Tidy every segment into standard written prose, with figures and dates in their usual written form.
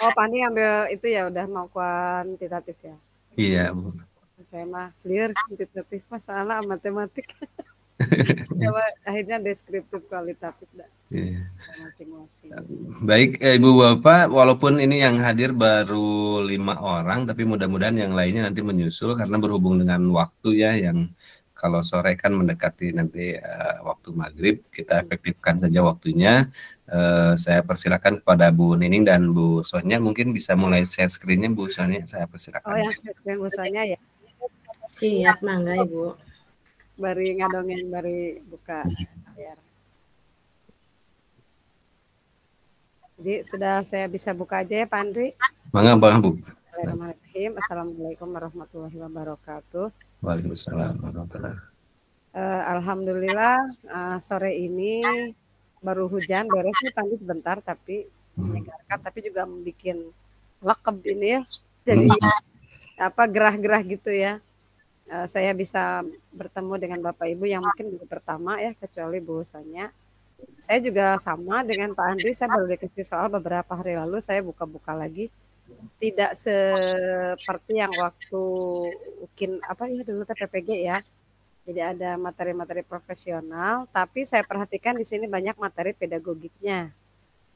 Oh, Pak Andi ambil itu ya udah mau kuantitatif ya. Iya, Bu. Saya mah clear kuantitatif mah soalnya matematik. Ya, akhirnya deskriptif kualitatif dah Iya. masing-masing. Baik, Ibu Bapak, walaupun ini yang hadir baru 5 orang, tapi mudah-mudahan yang lainnya nanti menyusul karena berhubung dengan waktu ya, yang kalau sore kan mendekati nanti waktu maghrib, kita efektifkan saja waktunya. Saya persilakan kepada Bu Nining dan Bu Sonya, mungkin bisa mulai share screen-nya Bu Sonya, saya Oh, persilakan. yang screen busanya ya. Siap, mangga Ibu. Bari ngadongeng, bari buka layar. Jadi sudah saya bisa buka aja ya Pak Andri. Mangga Bang Bu. Bismillahirrahmanirrahim. Assalamualaikum warahmatullahi wabarakatuh. Waalaikumsalam warahmatullahi. Alhamdulillah sore ini baru hujan beres nih Pak Andri sebentar tapi menyegarkan tapi juga membuat lekeb ini ya. Jadi apa gerah-gerah gitu ya. Saya bisa bertemu dengan Bapak Ibu yang mungkin baru pertama ya, kecuali Bu Sonya. Saya juga sama dengan Pak Andri, saya baru dikasih soal beberapa hari lalu, saya buka-buka lagi. Tidak seperti yang waktu mungkin apa ya dulu PPG ya. Jadi ada materi-materi profesional, tapi saya perhatikan di sini banyak materi pedagogiknya.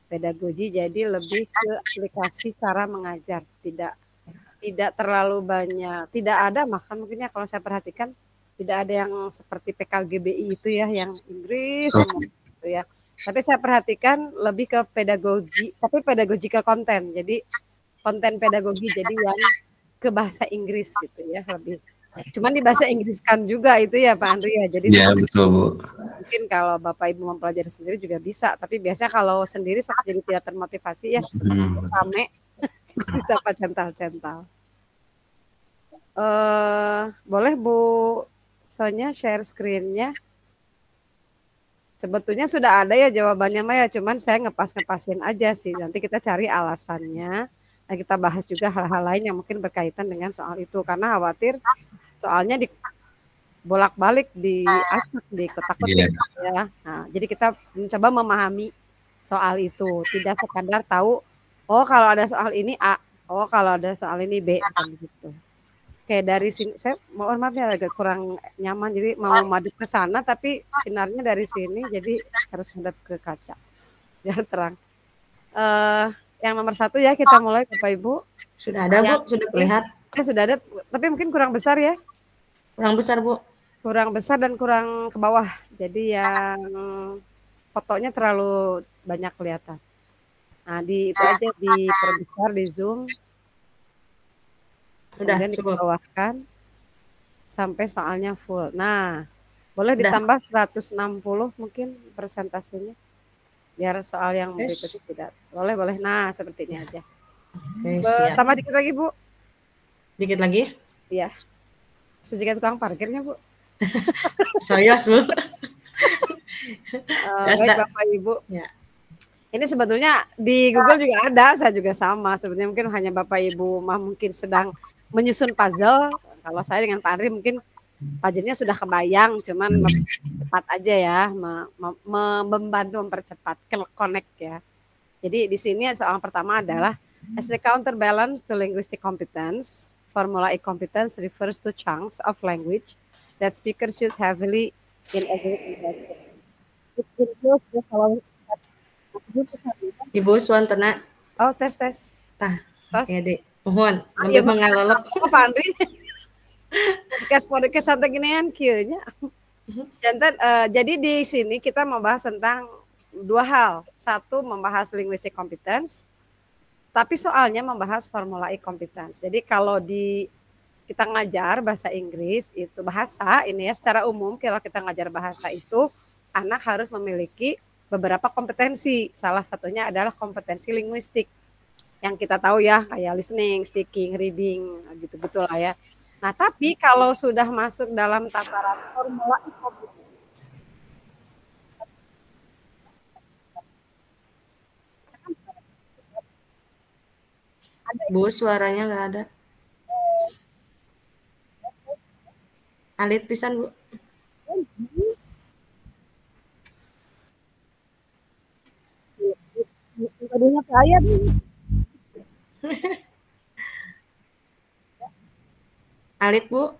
Pedagogi jadi lebih ke aplikasi cara mengajar, tidak terlalu banyak, tidak ada makan mungkin ya kalau saya perhatikan tidak ada yang seperti PKGBI itu ya yang Inggris semua gitu ya. Tapi saya perhatikan lebih ke pedagogi, tapi pedagogical konten. Jadi konten pedagogi jadi yang ke bahasa Inggris gitu ya lebih. Cuman di bahasa Inggris kan juga itu ya Pak Andri ya. Jadi ya, betul Bu. mungkin kalau Bapak Ibu mempelajari sendiri juga bisa, tapi biasanya kalau sendiri sok jadi tidak termotivasi ya. Rame bisa Pak cental-cental. Boleh Bu Sonya share screen-nya. Sebetulnya sudah ada ya jawabannya Maya, cuman saya ngepas-ngepasin aja sih. Nanti kita cari alasannya. Nah, kita bahas juga hal-hal lain yang mungkin berkaitan dengan soal itu. Karena khawatir soalnya di bolak-balik diacak, dikotak-kotik ya. Nah, jadi kita mencoba memahami soal itu. Tidak sekadar tahu, oh kalau ada soal ini A, oh kalau ada soal ini B, gitu. Kayak dari sini, saya mohon maaf ya agak kurang nyaman, jadi mau madep ke sana tapi sinarnya dari sini, jadi harus hadap ke kaca biar terang. Yang nomor 1 ya kita mulai Bapak Ibu. Sudah ada Bu, sudah terlihat. Sudah ada, tapi mungkin kurang besar ya. Kurang besar Bu. Kurang besar dan kurang ke bawah, jadi yang fotonya terlalu banyak kelihatan. Nah di itu aja diperbesar, di zoom. Kemudian dibawahkan sampai soalnya full. Nah, boleh ditambah 160 mungkin persentasenya. Biar soal yang berikutnya tidak. Boleh. Nah, seperti ini aja. Tambah dikit lagi, Bu. Dikit lagi? Iya. Sejika tukang parkirnya, Bu. Serius, Bu. Baik, Bapak Ibu. Ya. Ini sebetulnya di Google juga ada, saya juga sama. Sebenarnya mungkin hanya Bapak Ibu mah mungkin sedang menyusun puzzle. Kalau saya dengan Pak Andri mungkin puzzle-nya sudah kebayang, cuman cepat aja ya, membantu mempercepat connect ya. Jadi di sini soal pertama adalah as the counterbalance to linguistic competence, formula E competence refers to chunks of language that speakers use heavily in everyday life. It includes the following. Ibu suantena. Oh, tes. Tah. Ya, Dek. Mohon, ngambil mengalolok. Pak Andri. Podcast santai ginian kieunya. Jadi di sini kita membahas tentang dua hal. Satu membahas linguistic competence, tapi soalnya membahas formula E competence. Jadi kalau kita ngajar bahasa Inggris itu bahasa ini ya secara umum kalau kita ngajar bahasa itu anak harus memiliki beberapa kompetensi. Salah satunya adalah kompetensi linguistik. Yang kita tahu ya kayak listening, speaking, reading, gitu-gitu lah ya. Nah, tapi kalau sudah masuk dalam tataran formula E competence, Bu, suaranya nggak ada. Alit pisan, Bu. Tadinya saya Alit Bu.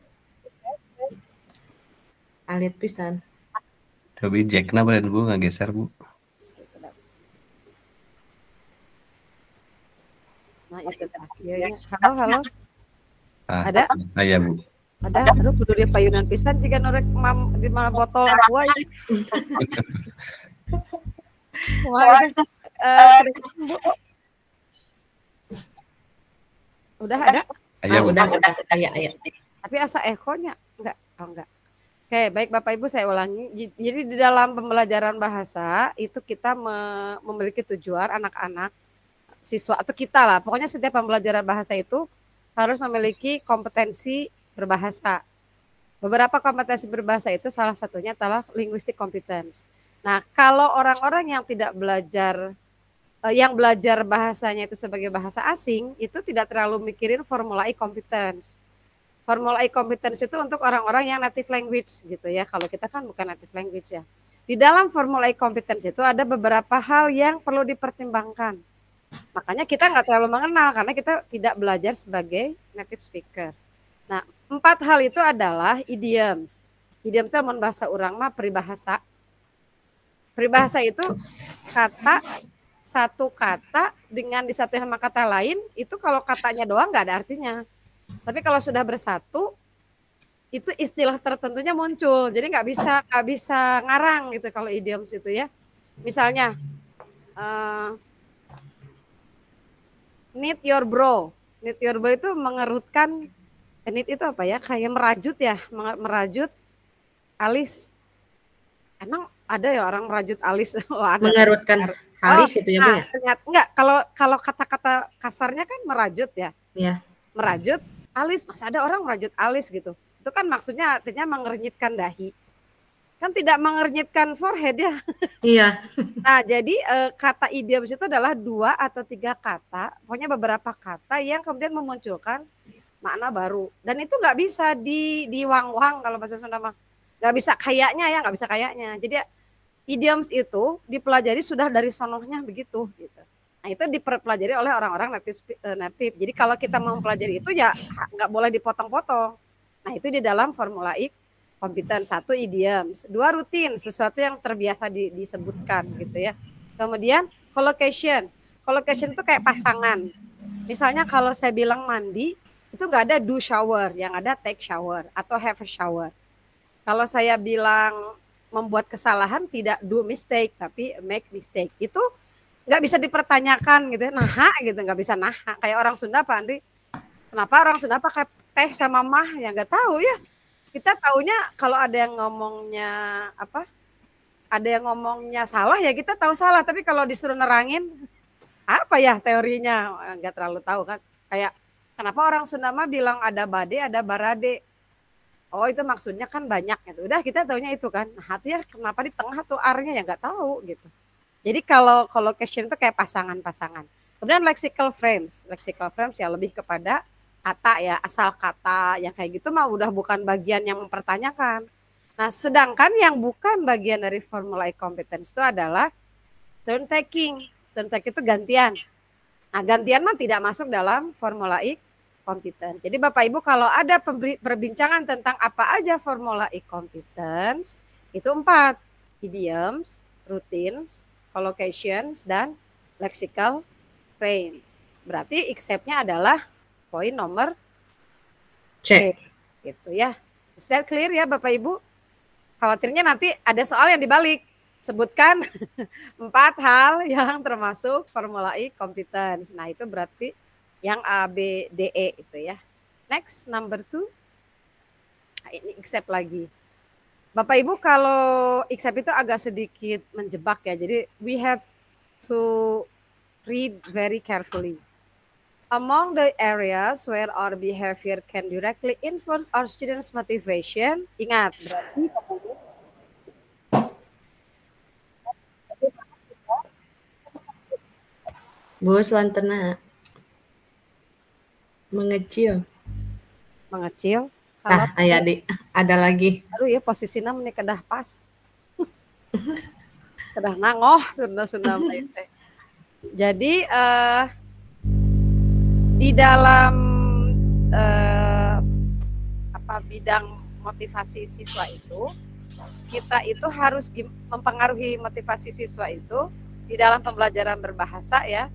Alit pisan. Tapi Jackna badan Bu nggak geser Bu. Nah itu akhirnya. Halo. Ada? Ya Bu. Ada. Aduh kudu dia payunan pisan jika norek di mana botol aqua ini. Wah, udah ada? Udah. Iya. Tapi asa ekonya enggak? Oh enggak. Oke, baik Bapak Ibu saya ulangi. Jadi di dalam pembelajaran bahasa itu kita memiliki tujuan anak-anak, siswa atau kita lah. Pokoknya setiap pembelajaran bahasa itu harus memiliki kompetensi berbahasa. Beberapa kompetensi berbahasa itu salah satunya adalah linguistic competence. Nah, kalau orang-orang yang tidak belajar yang belajar bahasanya itu sebagai bahasa asing, itu tidak terlalu mikirin formula e-competence. Formula e-competence itu untuk orang-orang yang native language gitu ya. Kalau kita kan bukan native language ya. Di dalam formula e-competence itu ada beberapa hal yang perlu dipertimbangkan. Makanya kita nggak terlalu mengenal karena kita tidak belajar sebagai native speaker. Nah, 4 hal itu adalah idioms. Idioms itu bahasa urang mah peribahasa. Peribahasa itu satu kata dengan disatuin sama kata lain, itu kalau katanya doang nggak ada artinya. Tapi kalau sudah bersatu, itu istilah tertentunya muncul. Jadi nggak bisa ngarang gitu kalau idioms itu ya. Misalnya, knit your brow. Knit your brow itu mengerutkan, knit itu apa ya? Kayak merajut ya, merajut alis. Emang ada ya orang merajut alis? Mengerutkan alis gitu ya Bu ya? Enggak, kalau kata-kata kasarnya kan merajut ya. Iya. Merajut alis, masa ada orang merajut alis gitu. Itu kan maksudnya artinya mengernyitkan dahi. Kan tidak mengernyitkan forehead ya. Iya. Nah, jadi kata idioms itu adalah 2 atau 3 kata, pokoknya beberapa kata yang kemudian memunculkan makna baru. Dan itu nggak bisa diwang-wang kalau bahasa Sunda mah. Nggak bisa kayaknya. Jadi idioms itu dipelajari sudah dari sonohnya begitu gitu. Nah, itu dipelajari oleh orang-orang native. Jadi kalau kita mau mempelajari itu ya nggak boleh dipotong-potong. Nah, itu di dalam formula competence. 1 idioms, 2 rutin, sesuatu yang terbiasa disebutkan gitu ya. Kemudian collocation. Collocation itu kayak pasangan. Misalnya kalau saya bilang mandi, itu nggak ada do shower, yang ada take shower atau have a shower. Kalau saya bilang membuat kesalahan, tidak do mistake, tapi make mistake. Itu nggak bisa dipertanyakan gitu ya, nggak bisa kayak orang Sunda Pak Andri. Kenapa orang Sunda pakai teh sama mah? Ya nggak tahu ya. Kita taunya kalau ada yang ngomongnya salah ya kita tahu salah. Tapi kalau disuruh nerangin apa ya teorinya nggak terlalu tahu kan. Kayak kenapa orang Sunda mah bilang ada bade, ada barade. Oh itu maksudnya kan banyak gitu. Udah kita taunya itu kan. Nah hati ya kenapa di tengah tuh arnya ya nggak tahu gitu. Jadi kalau collocation itu kayak pasangan-pasangan. Kemudian lexical frames. Lexical frames ya lebih kepada kata ya, asal kata yang kayak gitu mah udah bukan bagian yang mempertanyakan. Nah, sedangkan yang bukan bagian dari formula e-competence itu adalah turn taking. Turn taking itu gantian. Nah, gantian mah tidak masuk dalam formula e-competence. Jadi Bapak Ibu kalau ada perbincangan tentang apa aja formula e-competence, itu 4. Idioms, routines, collocations, dan lexical frames. Berarti except-nya adalah poin nomor C. Gitu ya. Is that clear ya Bapak Ibu? Khawatirnya nanti ada soal yang dibalik. Sebutkan 4 hal yang termasuk formula e-competence. Nah itu berarti yang A, B, D, E itu ya. Next, number 2. Nah, ini except lagi. Bapak Ibu kalau except itu agak sedikit menjebak ya. Jadi we have to read very carefully. Among the areas where our behavior can directly influence our students' motivation, ingat berarti Bu Swantena mengecil. Ada lagi. Aduh ya posisinya meni kedah pas. Kedah nangoh Sunda. Jadi di dalam bidang motivasi siswa itu, kita itu harus mempengaruhi motivasi siswa itu di dalam pembelajaran berbahasa ya.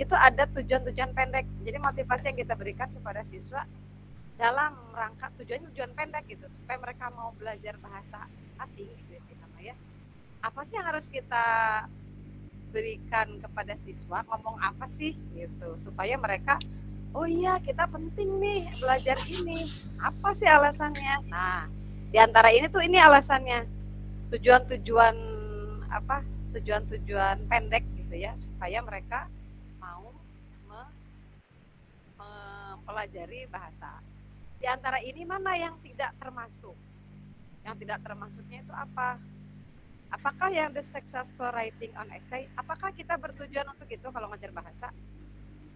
Itu ada tujuan-tujuan pendek. Jadi motivasi yang kita berikan kepada siswa dalam rangka tujuan pendek gitu, supaya mereka mau belajar bahasa asing gitu ya. Apa sih yang harus kita berikan kepada siswa, ngomong apa sih gitu, supaya mereka oh iya kita penting nih belajar ini. Apa sih alasannya? Nah, di antara ini tuh ini alasannya. Tujuan-tujuan pendek gitu ya, supaya mereka mau mempelajari bahasa. Di antara ini mana yang tidak termasuk? Yang tidak termasuknya itu apa? Apakah yang the successful writing on essay? Apakah kita bertujuan untuk itu kalau ngajar bahasa?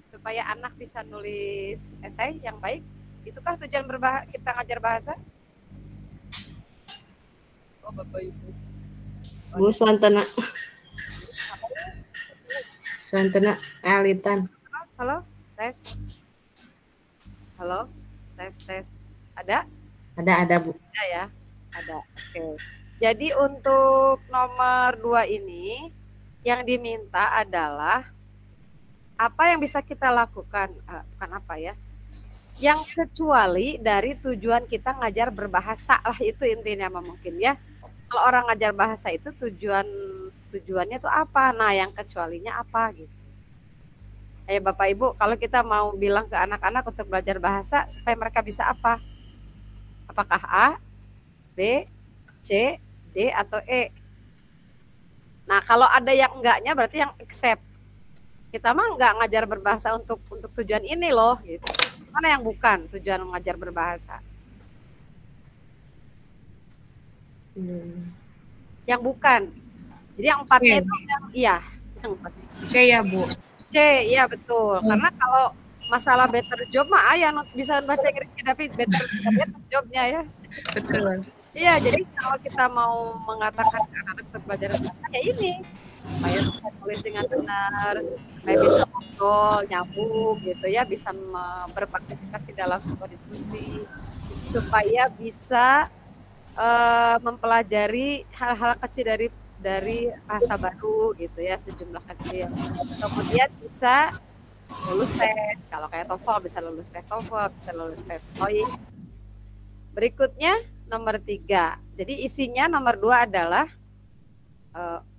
Supaya anak bisa nulis esai yang baik? Itukah tujuan kita ngajar bahasa? Oh Bapak Ibu. Bu Swantana. Swantana Alitan. Halo, tes. Halo, tes. Ada? Ada Bu. Ada ya? Ada. Oke. Jadi untuk nomor 2 ini yang diminta adalah apa yang bisa kita lakukan, bukan apa ya, yang kecuali dari tujuan kita ngajar berbahasa lah, itu intinya mungkin ya. Kalau orang ngajar bahasa itu tujuannya itu apa, nah yang kecualinya apa gitu. Ayo Bapak Ibu, kalau kita mau bilang ke anak-anak untuk belajar bahasa supaya mereka bisa apa? Apakah A, B, C, D atau E? Nah kalau ada yang enggaknya berarti yang accept. Kita mah nggak ngajar berbahasa untuk tujuan ini loh gitu. Mana yang bukan tujuan mengajar berbahasa? Yang bukan. Jadi yang 4-nya itu yang yang 4. C ya Bu. C ya betul. Karena kalau masalah better job mah yang bisa bahasa Inggris tapi better jobnya ya. Betul. Iya, jadi kalau kita mau mengatakan ke anak-anak untuk belajar bahasa ya ini, supaya bisa tulis dengan benar, supaya bisa ngobrol, nyambung gitu ya, bisa berpartisipasi dalam sebuah diskusi, supaya bisa mempelajari hal-hal kecil dari bahasa baru gitu ya, sejumlah kecil. Kemudian bisa lulus tes, kalau kayak TOEFL bisa lulus tes TOEFL, bisa lulus tes TOEIC. Berikutnya nomor 3. Jadi isinya nomor 2 adalah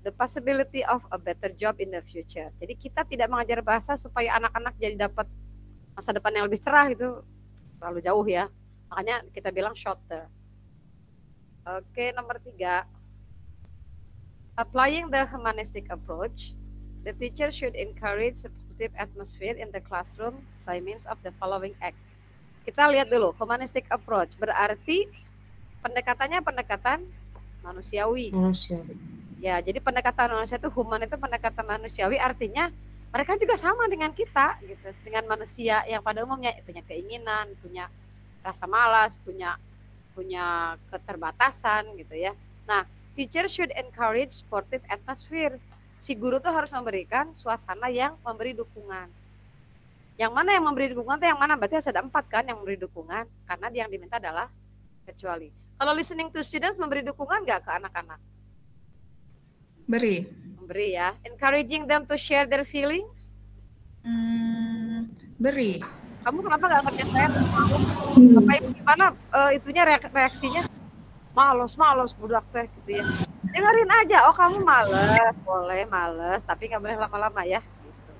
the possibility of a better job in the future. Jadi kita tidak mengajar bahasa supaya anak-anak jadi dapat masa depan yang lebih cerah, itu terlalu jauh ya. Makanya kita bilang shorter. Oke, nomor 3. Applying the humanistic approach, the teacher should encourage supportive atmosphere in the classroom by means of the following act. Kita lihat dulu, humanistic approach berarti pendekatannya pendekatan manusiawi. Ya, jadi pendekatan manusia itu human, itu pendekatan manusiawi, artinya mereka juga sama dengan kita gitu, dengan manusia yang pada umumnya punya keinginan, punya rasa malas, punya keterbatasan gitu ya. Nah, teacher should encourage supportive atmosphere. Si guru tuh harus memberikan suasana yang memberi dukungan. Yang mana yang memberi dukungan itu yang mana? Berarti harus ada 4 kan yang memberi dukungan, karena yang diminta adalah kecuali. Kalau listening to students memberi dukungan nggak ke anak-anak? Memberi ya. Encouraging them to share their feelings? Beri. Kamu kenapa nggak kerja saya? Bapak Ibu gimana itunya reaksinya? Males budak teh gitu ya. Dengerin aja, oh kamu males, boleh males, tapi nggak boleh lama-lama ya. Gitu.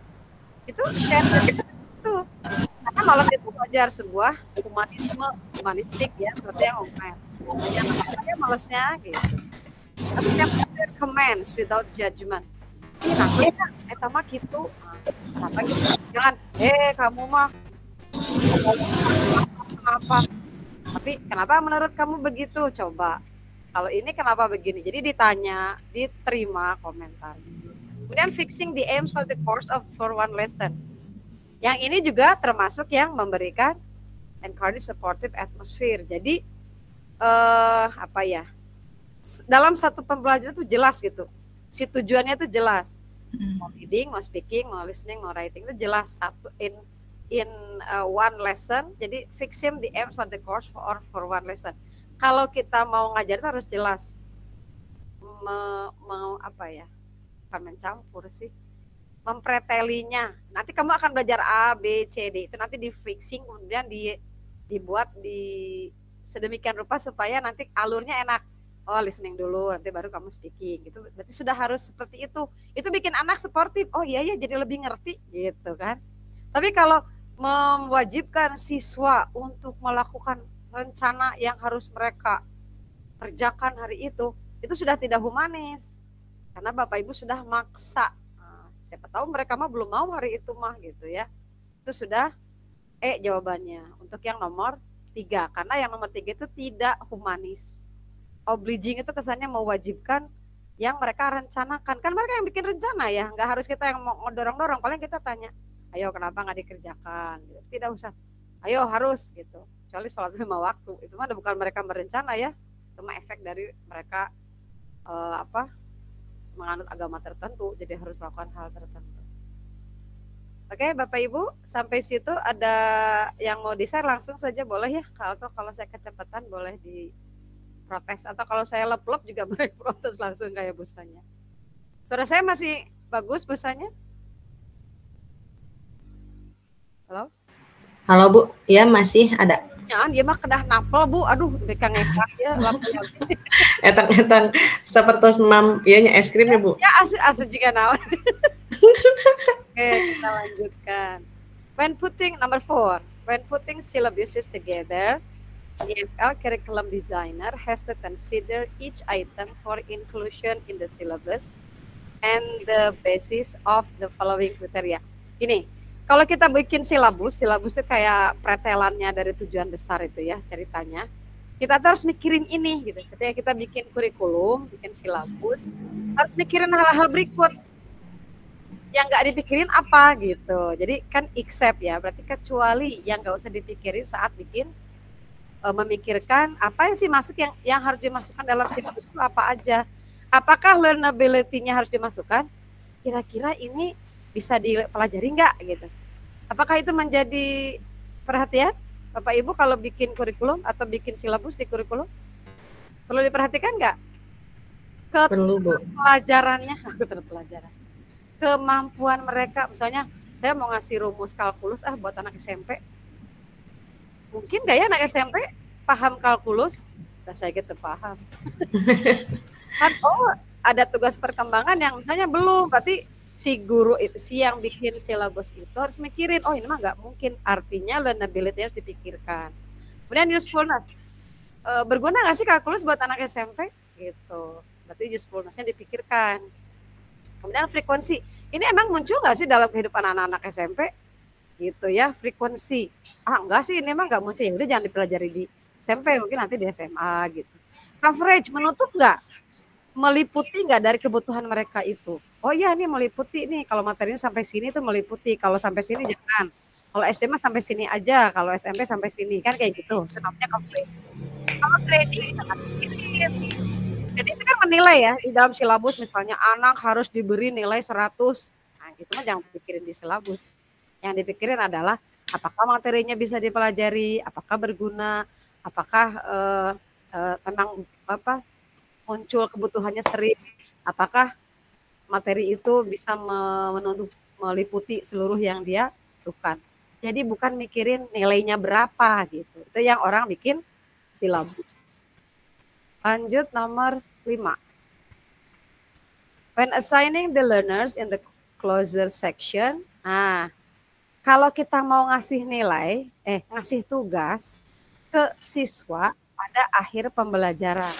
Itu share itu. Karena malas itu wajar, sebuah humanistik ya, sesuatu yang umum. Hanya malesnya gitu. Tapi yang comments without judgment. Nah, eta mah gitu. Kenapa gitu? Jangan, kamu mah kenapa? Tapi kenapa menurut kamu begitu? Coba. Kalau ini kenapa begini? Jadi ditanya, diterima komentar. Kemudian fixing the aims of the course for one lesson. Yang ini juga termasuk yang memberikan encourage supportive atmosphere. Jadi dalam satu pembelajaran itu jelas gitu. Si tujuannya itu jelas. Mau reading, mau speaking, mau listening, mau writing itu jelas. in one lesson. Jadi fixing the aim for the course for one lesson. Kalau kita mau ngajar itu harus jelas. Mau apa ya? Bukan mencampur sih. Mempretelinya. Nanti kamu akan belajar A, B, C, D. Itu nanti di fixing kemudian dibuat di sedemikian rupa supaya nanti alurnya enak. Oh, listening dulu, nanti baru kamu speaking. Gitu. Berarti sudah harus seperti itu. Itu bikin anak sportif. Oh iya ya, jadi lebih ngerti gitu kan. Tapi kalau mewajibkan siswa untuk melakukan rencana yang harus mereka kerjakan hari itu sudah tidak humanis. Karena Bapak Ibu sudah maksa. Nah, siapa tahu mereka mah belum mau hari itu mah gitu ya. Itu sudah jawabannya. Untuk yang nomor 3. Karena yang nomor 3 itu tidak humanis. Obliging itu kesannya mewajibkan yang mereka rencanakan. Kan mereka yang bikin rencana ya. Nggak harus kita yang mau dorong-dorong. Paling kita tanya, ayo kenapa nggak dikerjakan? Tidak usah, ayo harus gitu. Kecuali sholat 5 waktu. Itu mah bukan mereka berencana ya. Cuma efek dari mereka menganut agama tertentu. Jadi harus melakukan hal tertentu. Oke, Bapak Ibu, sampai situ ada yang mau di-share langsung saja boleh ya. Kalau saya kecepatan boleh diprotes. Atau kalau saya lep-lep juga boleh protes langsung kayak busanya. Suara saya masih bagus busanya? Halo? Halo Bu, ya masih ada. Ya, dia mah kedah napel Bu, aduh mereka ngesak ya. Etang-etang seperti mam, ianya es krim ya Bu? Ya asa jika naon. Oke, kita lanjutkan. When putting number 4, when putting syllabuses together, the EFL curriculum designer has to consider each item for inclusion in the syllabus and the basis of the following criteria. Ini, kalau kita bikin silabus itu kayak pretelannya dari tujuan besar itu ya ceritanya. Kita tuh harus mikirin ini gitu. Ketika kita bikin kurikulum, bikin silabus, harus mikirin hal-hal berikut. Yang nggak dipikirin apa gitu. Jadi kan except ya, berarti kecuali yang nggak usah dipikirin saat bikin memikirkan apa yang sih masuk yang harus dimasukkan dalam silabus itu apa aja. Apakah learnability-nya harus dimasukkan? Kira-kira ini bisa dipelajari nggak gitu. Apakah itu menjadi perhatian Bapak Ibu kalau bikin kurikulum atau bikin silabus di kurikulum? Perlu diperhatikan nggak? Perlu Bu. Pelajarannya, pelajaran. Kemampuan mereka, misalnya saya mau ngasih rumus kalkulus buat anak SMP. Mungkin nggak ya anak SMP paham kalkulus? Nggak saya gitu paham. Kan ada tugas perkembangan yang misalnya belum, berarti si guru itu, si yang bikin silabus itu harus mikirin, oh ini mah nggak mungkin, artinya learnability harus dipikirkan. Kemudian usefulness, berguna nggak sih kalkulus buat anak SMP? Gitu, berarti usefulness-nya dipikirkan. Kemudian frekuensi, ini emang muncul nggak sih dalam kehidupan anak-anak SMP? Gitu ya, frekuensi. Enggak sih, ini emang nggak muncul, ya udah jangan dipelajari di SMP, mungkin nanti di SMA gitu. Coverage, menutup nggak? Meliputi nggak dari kebutuhan mereka itu? Oh iya, ini meliputi nih, kalau materinya sampai sini tuh meliputi, kalau sampai sini jangan. Kalau SD mah sampai sini aja, kalau SMP sampai sini, kan kayak gitu. Itu namanya coverage. Kalau trading, jadi itu kan menilai ya, di dalam silabus misalnya anak harus diberi nilai 100. Nah, gitu mah jangan dipikirin di silabus. Yang dipikirin adalah apakah materinya bisa dipelajari, apakah berguna, apakah memang muncul kebutuhannya sering, apakah materi itu bisa meliputi seluruh yang dia butuhkan. Jadi bukan mikirin nilainya berapa gitu. Itu yang orang bikin silabus. Lanjut nomor 5. When assigning the learners in the closer section, kalau kita mau ngasih nilai, ngasih tugas ke siswa pada akhir pembelajaran.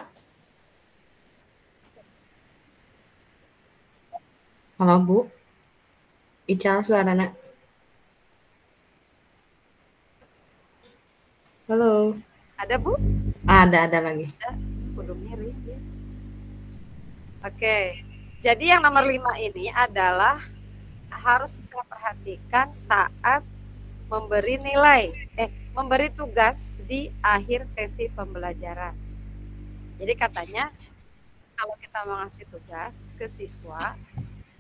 Halo Bu, Ica suarana. Halo. Ada Bu? Ada lagi. Ada. Kudu mirip ya. Oke, jadi yang nomor 5 ini adalah harus kita perhatikan saat memberi nilai, memberi tugas di akhir sesi pembelajaran. Jadi katanya kalau kita mau ngasih tugas ke siswa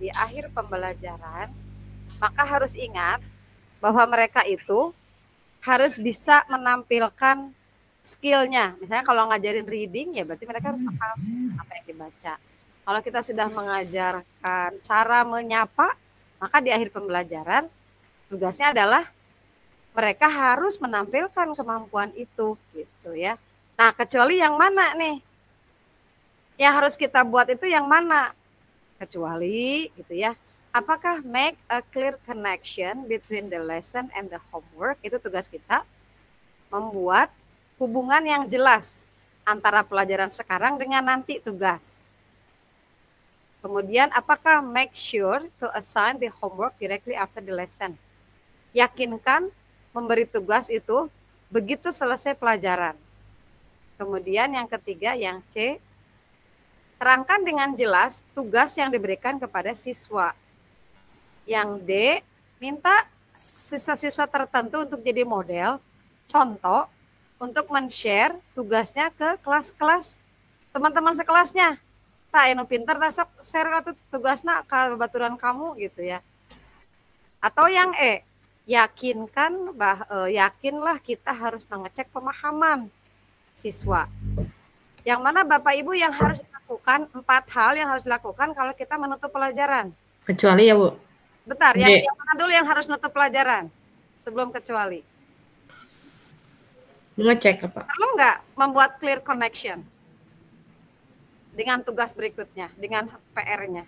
di akhir pembelajaran, maka harus ingat bahwa mereka itu harus bisa menampilkan skillnya. Misalnya kalau ngajarin reading, ya berarti mereka harus paham apa yang dibaca. Kalau kita sudah mengajarkan cara menyapa, maka di akhir pembelajaran tugasnya adalah mereka harus menampilkan kemampuan itu, gitu ya. Nah, kecuali yang mana nih? Yang harus kita buat itu yang mana? Kecuali, gitu ya. Apakah make a clear connection between the lesson and the homework? Itu tugas kita. Membuat hubungan yang jelas antara pelajaran sekarang dengan nanti tugas. Kemudian, apakah make sure to assign the homework directly after the lesson? Yakinkan memberi tugas itu begitu selesai pelajaran. Kemudian yang ketiga, yang C, terangkan dengan jelas tugas yang diberikan kepada siswa. Yang D, minta siswa-siswa tertentu untuk jadi model, contoh, untuk men-share tugasnya ke kelas-kelas teman-teman sekelasnya. Tak anu pinter, tak sok share tugasnya ke baturan kamu gitu ya. Atau yang E, yakinlah kita harus mengecek pemahaman siswa. Yang mana Bapak Ibu yang harus dilakukan, 4 hal yang harus dilakukan kalau kita menutup pelajaran. Kecuali ya Bu. Bentar, yang mana dulu yang harus nutup pelajaran sebelum kecuali? Ngecek apa? Perlu nggak membuat clear connection dengan tugas berikutnya, dengan PR-nya?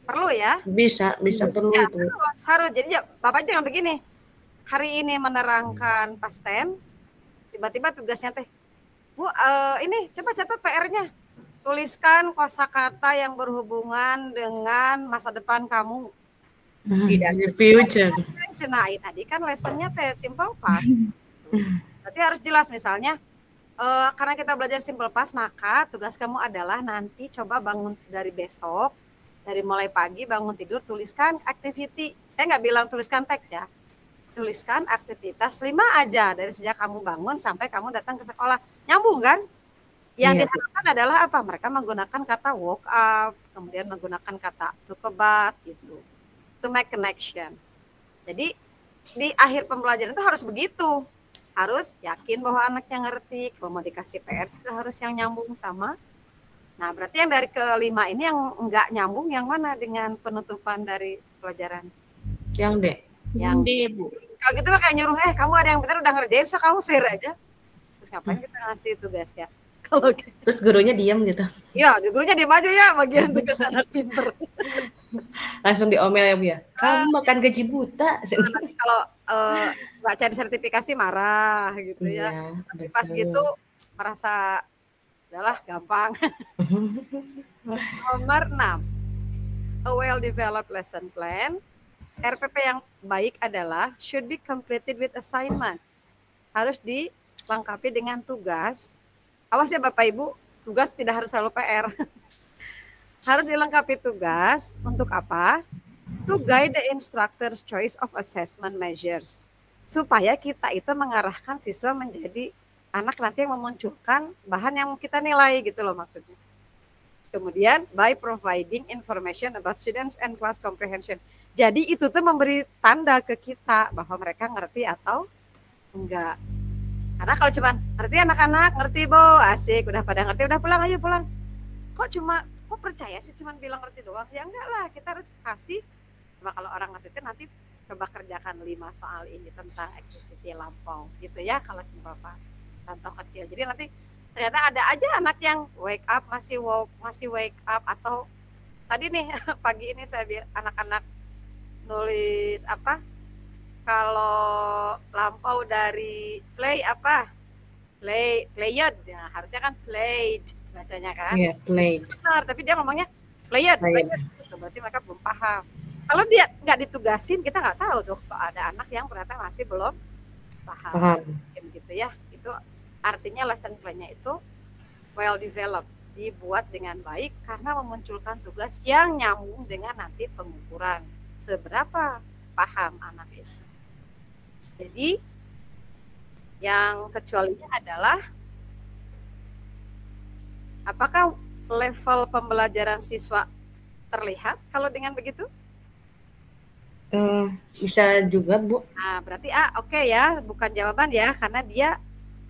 Perlu ya? Bisa perlu ya, itu. Harus. Jadi ya, Bapak jangan begini. Hari ini menerangkan pasten, tiba-tiba tugasnya teh, Bu, ini coba catat PR-nya. Tuliskan kosakata yang berhubungan dengan masa depan kamu. Tidak di future. Nah, tadi kan lessonnya teh simple past. Berarti harus jelas misalnya, karena kita belajar simple past, maka tugas kamu adalah nanti coba bangun dari besok, dari mulai pagi bangun tidur, tuliskan activity. Saya nggak bilang tuliskan teks ya. Tuliskan aktivitas 5 aja dari sejak kamu bangun sampai kamu datang ke sekolah. Nyambung kan? Yang diharapkan adalah apa? Mereka menggunakan kata woke up, kemudian menggunakan kata took a bath, gitu. To make connection. Jadi di akhir pembelajaran itu harus begitu. Harus yakin bahwa anaknya ngerti. Kalau mau dikasih PR juga harus yang nyambung sama. Nah, berarti yang dari kelima ini yang enggak nyambung yang mana dengan penutupan dari pelajaran? Yang D. Yang D, Bu. Kalau gitu kayak nyuruh, kamu ada yang benar udah ngerjain, so kamu share aja. Terus ngapain kita ngasih tugas ya? Kalau gitu. Terus gurunya diam gitu. Iya, gurunya diam aja ya, bagian tugas anak pinter. Langsung diomel ya Bu ya. Kamu makan gaji buta. Nanti kalau nggak cari sertifikasi marah gitu ya. Tapi pas gitu merasa udahlah gampang. Nomor 6. A well-developed lesson plan. RPP yang baik adalah should be completed with assignments. Harus dilengkapi dengan tugas. Awas ya Bapak Ibu, tugas tidak harus selalu PR. Harus dilengkapi tugas untuk apa? To guide the instructor's choice of assessment measures. Supaya kita itu mengarahkan siswa menjadi anak nanti yang memunculkan bahan yang kita nilai gitu loh maksudnya. Kemudian by providing information about students and class comprehension. Jadi itu tuh memberi tanda ke kita bahwa mereka ngerti atau enggak. Karena kalau cuma ngerti anak-anak, ngerti Bu, asik, udah pada ngerti, udah pulang ayo pulang. Kok percaya sih cuma bilang ngerti doang? Ya enggak lah, kita harus kasih. Coba kalau orang ngerti itu nanti coba kerjakan 5 soal ini tentang activity lampau gitu ya kalau simple past. Contoh kecil. Jadi nanti ternyata ada aja anak yang wake up masih wake up, atau tadi nih pagi ini saya bilang anak-anak nulis apa? Kalau lampau dari play apa? Played. Ya, harusnya kan played bacanya kan? Iya, played. Benar, tapi dia ngomongnya played. Gitu, berarti mereka belum paham. Kalau dia nggak ditugasin, kita nggak tahu tuh kalau ada anak yang ternyata masih belum paham. Gitu ya. Itu artinya lesson plan-nya itu well developed, dibuat dengan baik karena memunculkan tugas yang nyambung dengan nanti pengukuran seberapa paham anak itu. Jadi yang kecualinya adalah apakah level pembelajaran siswa terlihat kalau dengan begitu? Bisa juga, Bu. Nah, berarti A oke ya, bukan jawaban ya, karena dia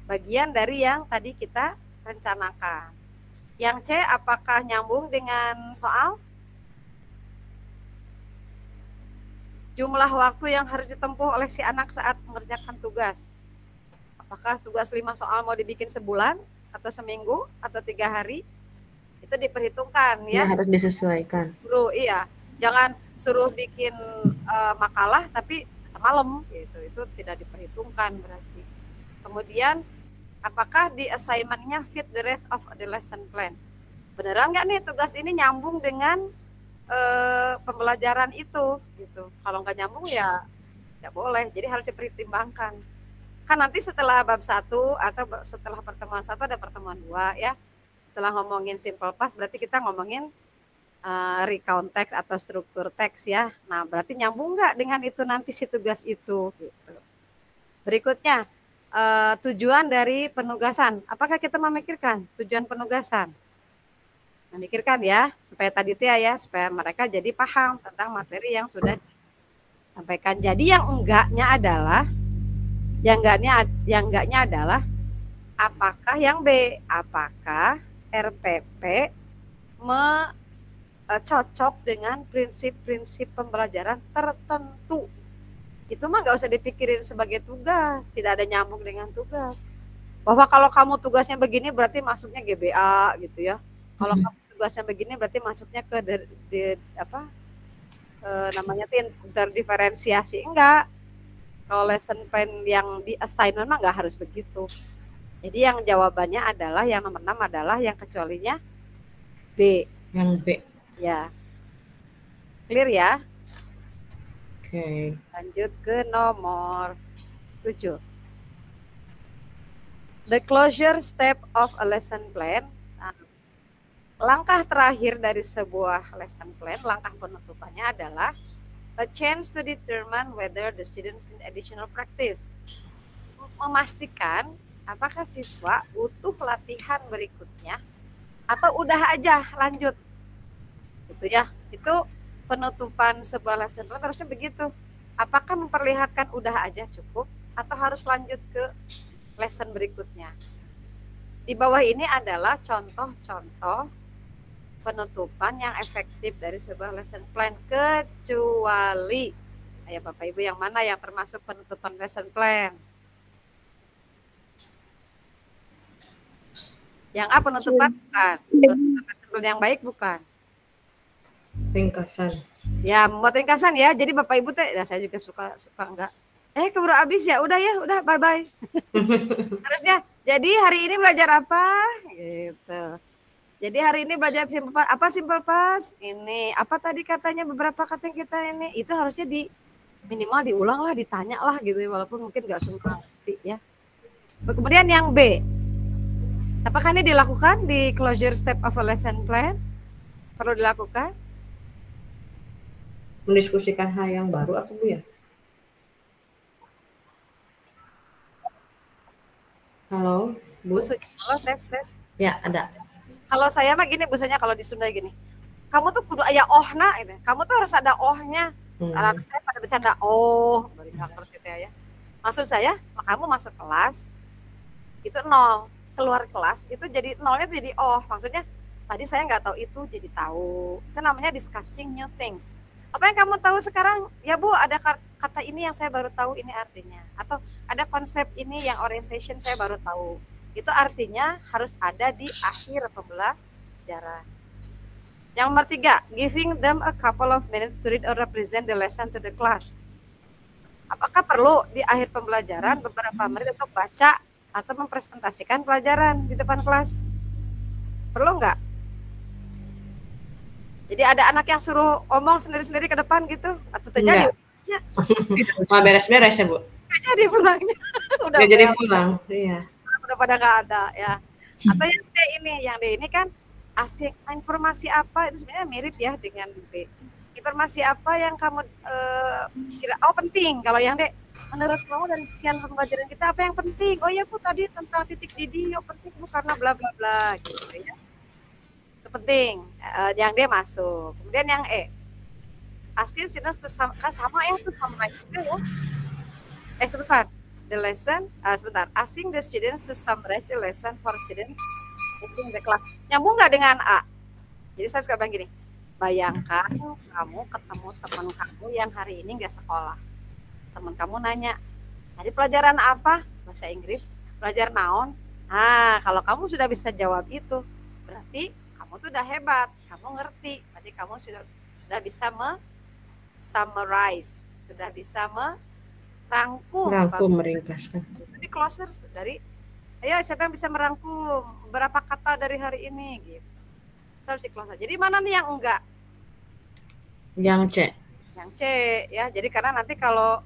bagian dari yang tadi kita rencanakan. Yang C, apakah nyambung dengan soal? Jumlah waktu yang harus ditempuh oleh si anak saat mengerjakan tugas. Apakah tugas 5 soal mau dibikin sebulan, atau seminggu, atau 3 hari? Itu diperhitungkan ya. Harus disesuaikan. Iya, jangan suruh bikin makalah tapi semalam gitu, itu tidak diperhitungkan berarti. Kemudian apakah di assignment-nya fit the rest of the lesson plan? Beneran nggak nih tugas ini nyambung dengan pembelajaran itu gitu. Kalau nggak nyambung ya nggak boleh, jadi harus dipertimbangkan. Kan nanti setelah bab 1 atau setelah pertemuan 1 ada pertemuan 2 ya. Setelah ngomongin simple past berarti kita ngomongin recount teks atau struktur teks ya. Nah, berarti nyambung nggak dengan itu nanti si tugas itu gitu. Berikutnya, tujuan dari penugasan. Apakah kita memikirkan tujuan penugasan? Memikirkan ya, supaya tadi ya, supaya mereka jadi paham tentang materi yang sudah disampaikan. Jadi yang enggaknya adalah apakah yang B, apakah RPP cocok dengan prinsip-prinsip pembelajaran tertentu. Itu mah nggak usah dipikirin sebagai tugas, tidak ada nyambung dengan tugas. Bahwa kalau kamu tugasnya begini berarti masuknya GBA gitu ya. Kalau kamu tugasnya begini berarti masuknya ke namanya interdiferensiasi. Enggak. Kalau lesson plan yang di assignment mah nggak harus begitu. Jadi yang jawabannya adalah yang nomor 6 adalah yang kecualinya B. Yang B. Ya. Clear ya? Oke. Lanjut ke nomor 7. The closure step of a lesson plan. Nah, langkah terakhir dari sebuah lesson plan, langkah penutupannya adalah a chance to determine whether the students need additional practice. Memastikan apakah siswa butuh latihan berikutnya atau udah aja lanjut. Gitu ya. Itu penutupan sebuah lesson plan harusnya begitu. Apakah memperlihatkan udah aja cukup atau harus lanjut ke lesson berikutnya. Di bawah ini adalah contoh-contoh penutupan yang efektif dari sebuah lesson plan, kecuali ayo Bapak Ibu yang mana yang termasuk penutupan lesson plan? Yang A penutupan bukan. Penutupan lesson plan yang baik bukan. Ringkasan. Ya, membuat ringkasan ya. Jadi Bapak Ibu saya juga suka enggak. Keburu habis ya. Udah bye bye. Harusnya. Jadi hari ini belajar apa? Gitu. Jadi hari ini belajar simple past. Apa simple past? Ini. Apa tadi katanya beberapa kata yang kita ini? Itu harusnya minimal diulang lah, ditanya lah gitu. Walaupun mungkin nggak semua ngerti ya. Kemudian yang B. Apakah ini dilakukan di closure step of a lesson plan? Perlu dilakukan? Mendiskusikan hal yang baru apa Bu ya? Halo, Bu. Halo, tes. Ya, ada. Kalau saya mah gini, busanya kalau di Sunda gini. Kamu tuh kudu aya ohna gitu. Kamu tuh harus ada ohnya. Anak saya pada bercanda, baru ngerti ya. Maksud saya, kamu masuk kelas itu 0, keluar kelas itu jadi 0-nya jadi maksudnya tadi saya nggak tahu itu jadi tahu. Itu namanya discussing new things. Apa yang kamu tahu sekarang? Ya Bu, ada kata ini yang saya baru tahu ini artinya. Atau ada konsep ini yang orientation saya baru tahu. Itu artinya harus ada di akhir pembelajaran. Yang nomor 3, giving them a couple of minutes to read or represent the lesson to the class. Apakah perlu di akhir pembelajaran beberapa menit untuk baca atau mempresentasikan pelajaran di depan kelas? Perlu nggak? Jadi ada anak yang suruh omong sendiri-sendiri ke depan gitu? Atau terjadi? Mau beres-beres ya Bu? Nggak jadi pulangnya. Udah jadi pulang, iya. Udah pada nggak ada ya. Atau yang D ini kan asking informasi apa, itu sebenarnya mirip ya dengan B. Informasi apa yang kamu kira penting. Kalau yang D, menurut kamu dari sekian pembelajaran kita apa yang penting? Oh ya Bu, tadi tentang titik didih, penting Bu karena bla bla bla gitu ya. Itu penting. Yang D masuk. Kemudian yang E. asking students to sama ya tuh summarize juga ya. Sebentar. The lesson, sebentar. Asking the students to summarize the lesson for students missing the class. Nyambung nggak dengan A? Jadi saya suka bilang gini, bayangkan kamu ketemu teman kamu yang hari ini nggak sekolah. Teman kamu nanya, tadi pelajaran apa? Bahasa Inggris. Pelajaran naon? Nah, kalau kamu sudah bisa jawab itu, berarti kamu tuh udah hebat. Kamu ngerti. Berarti kamu sudah bisa summarize, sudah bisa Merangkum, meringkaskan. Jadi closer dari, ayo siapa yang bisa merangkum berapa kata dari hari ini gitu. Terus di closer. Jadi mana nih yang enggak? Yang C. Yang C ya. Jadi karena nanti kalau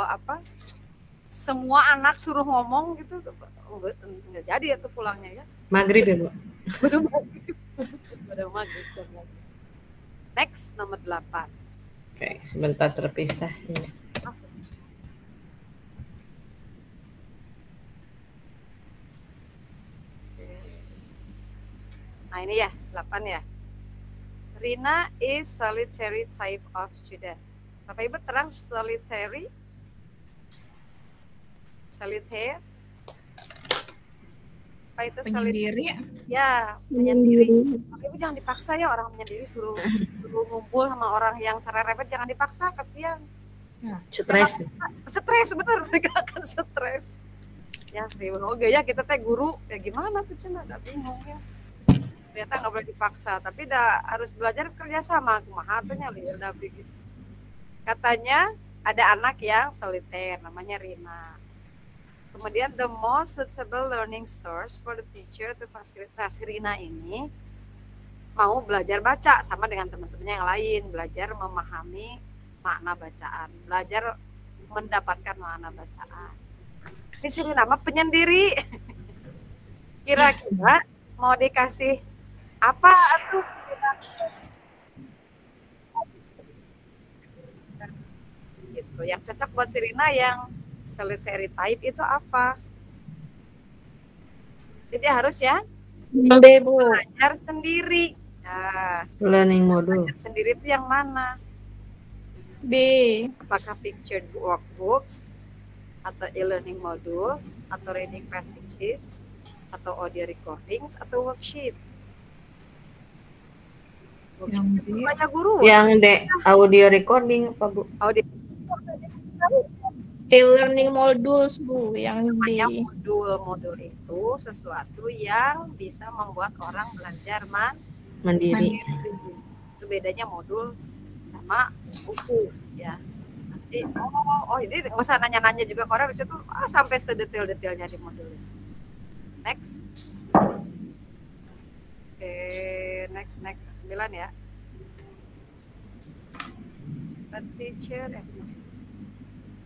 apa? Semua anak suruh ngomong gitu enggak jadi itu pulangnya ya. Maghrib ya, Bu. Udah maghrib. Next nomor 8. Oke, sebentar terpisah ini. Nah ini ya, 8 ya. Rina is solitary type of student. Bapak Ibu terang solitary? Solitaire? Apa itu Penyendiri? Ya, menyendiri. Bapak Ibu jangan dipaksa ya, orang menyendiri suruh ngumpul sama orang yang cara repot, jangan dipaksa, kasihan. Ya. Stres. Stres, benar, mereka akan stres. Ya, oke ya, kita teh guru, ya gimana tuh cina, agak bingung ya. Ternyata nggak boleh dipaksa, tapi harus belajar kerjasama. Kumaha atunya udah begitu. Katanya ada anak yang soliter, namanya Rina. Kemudian the most suitable learning source for the teacher to facilitate Rina ini mau belajar baca sama dengan teman-temannya yang lain, belajar memahami makna bacaan, belajar mendapatkan makna bacaan. Ini si Rina mah penyendiri. Kira-kira mau dikasih apa tuh gitu yang cocok buat Sirina yang solitary type itu apa? Jadi harus ya belajar sendiri. Nah, Learning module. belajar sendiri itu yang mana? B. Apakah pictured workbooks atau e-learning modules atau reading passages atau audio recordings atau worksheet? Yang B. Banyak guru. Yang D, audio recording apa, Bu? Audio E-learning modules, Bu, yang D. namanya modul itu sesuatu yang bisa membuat orang belajar Mandiri. Itu bedanya modul sama buku ya. Jadi ini nggak usah nanya-nanya juga ke orang itu sampai sedetail-detailnya di modul ini. Next. Next 9 ya.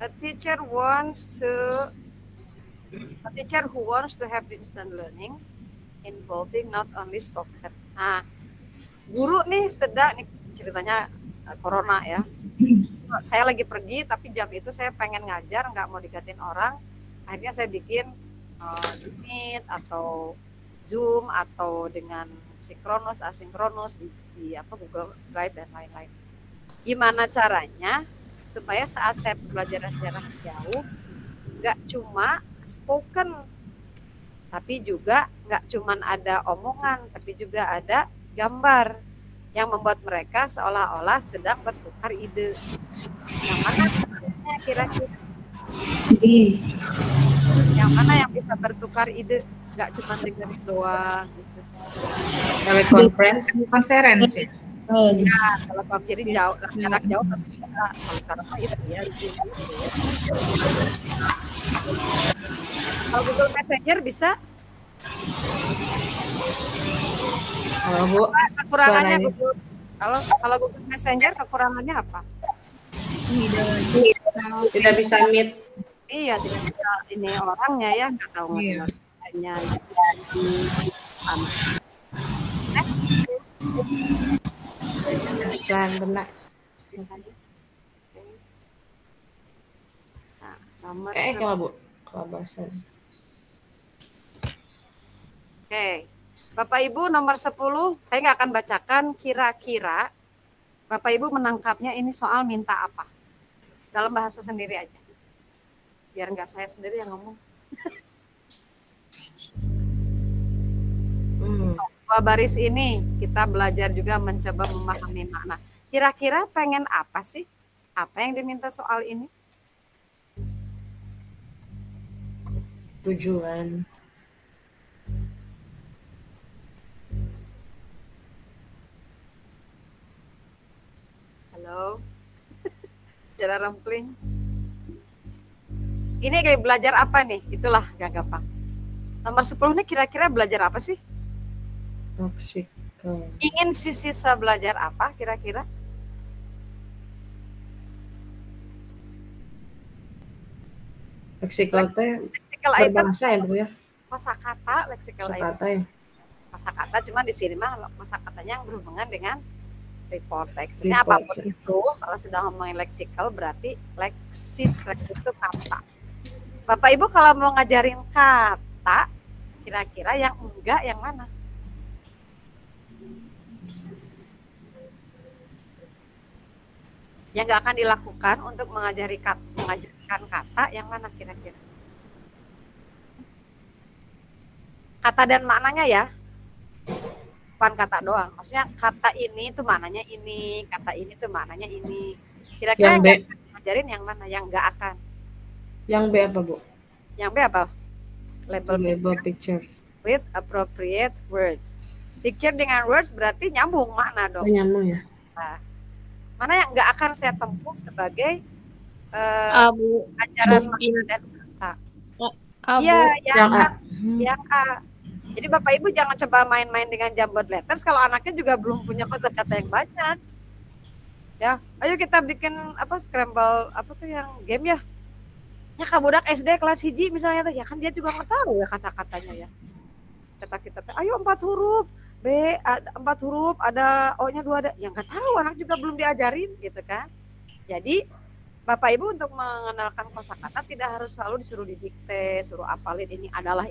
A teacher who wants to have instant learning involving not only spoken. Nah, guru nih sedang nih ceritanya corona ya. Saya lagi pergi tapi jam itu saya pengen ngajar, nggak mau digantiin orang. Akhirnya saya bikin Meet atau Zoom atau dengan sinkronus, asinkronus di Google Drive dan lain-lain. Gimana caranya supaya saat saya pembelajaran jarak jauh nggak cuma spoken, tapi juga nggak cuma ada omongan, tapi juga ada gambar yang membuat mereka seolah-olah sedang bertukar ide. Yang mana kira-kira? Yang mana yang bisa bertukar ide, nggak cuma dengerin doang gitu. Konferensi. Ya, kalau jadi jauh, jarak jauh tapi bisa. Kalau sekarang mah itu ya Zoom gitu ya. Kalau Google Messenger bisa. Kalau Bu, Kekurangannya Google, kalau Google Messenger kekurangannya apa? tidak bisa meet. Iya, tidak bisa ini orangnya ya, nggak tahu ngerti di sana. Pesan benar. Nah, nomor Kalau Bu, kelabasan. Oke, Bapak Ibu nomor 10, saya nggak akan bacakan kira-kira Bapak Ibu menangkapnya ini soal minta apa? Dalam bahasa sendiri aja. Biar nggak saya sendiri yang ngomong. Dua baris ini kita belajar juga mencoba memahami makna. Kira-kira pengen apa sih? Apa yang diminta soal ini? Tujuan. Halo. Jalan rempling. Ini kayak belajar apa nih? Itulah gak gampang. Nomor 10 nih kira-kira belajar apa sih? Lexical. Ingin si siswa belajar apa kira-kira? Lexical teh Lexical item, berbahasa ya Bu ya. kosakata, lexical item. Kosakata ya. Kosakata cuma di sini mah kosakatanya yang berhubungan dengan report text. Ini Report apapun itu, kalau sudah ngomongin lexical berarti leksis itu kata. Bapak Ibu kalau mau ngajarin kata, kira-kira yang enggak yang mana? Yang enggak akan dilakukan untuk mengajarkan kata yang mana kira-kira? Kata dan maknanya ya, bukan kata doang. Maksudnya kata ini tuh maknanya ini, kata ini tuh maknanya ini. Kira-kira Yang B. yang ngajarin yang mana? Yang enggak akan. Yang B apa Bu? Yang B apa? Label pictures. With appropriate words. Picture dengan words berarti nyambung makna dong. Nyambung ya. Nah, mana yang nggak akan saya tempuh sebagai Abu. ajaran Bu. makna dan kata? Abu. Iya, Yang A. yang A. Jadi Bapak Ibu jangan coba main-main dengan jumbled letters kalau anaknya juga belum punya kosakata yang banyak. Ya, ayo kita bikin scramble tuh yang game ya. Ya kabudak SD kelas hiji misalnya tuh, ya kan dia juga nggak tahu ya kata-katanya ya. Kata kita tuh, ayo 4 huruf, B ada 4 huruf, ada O-nya 2 ada, yang nggak tahu anak juga belum diajarin gitu kan. Jadi Bapak Ibu untuk mengenalkan kosakata tidak harus selalu disuruh didikte, suruh apalin ini adalah,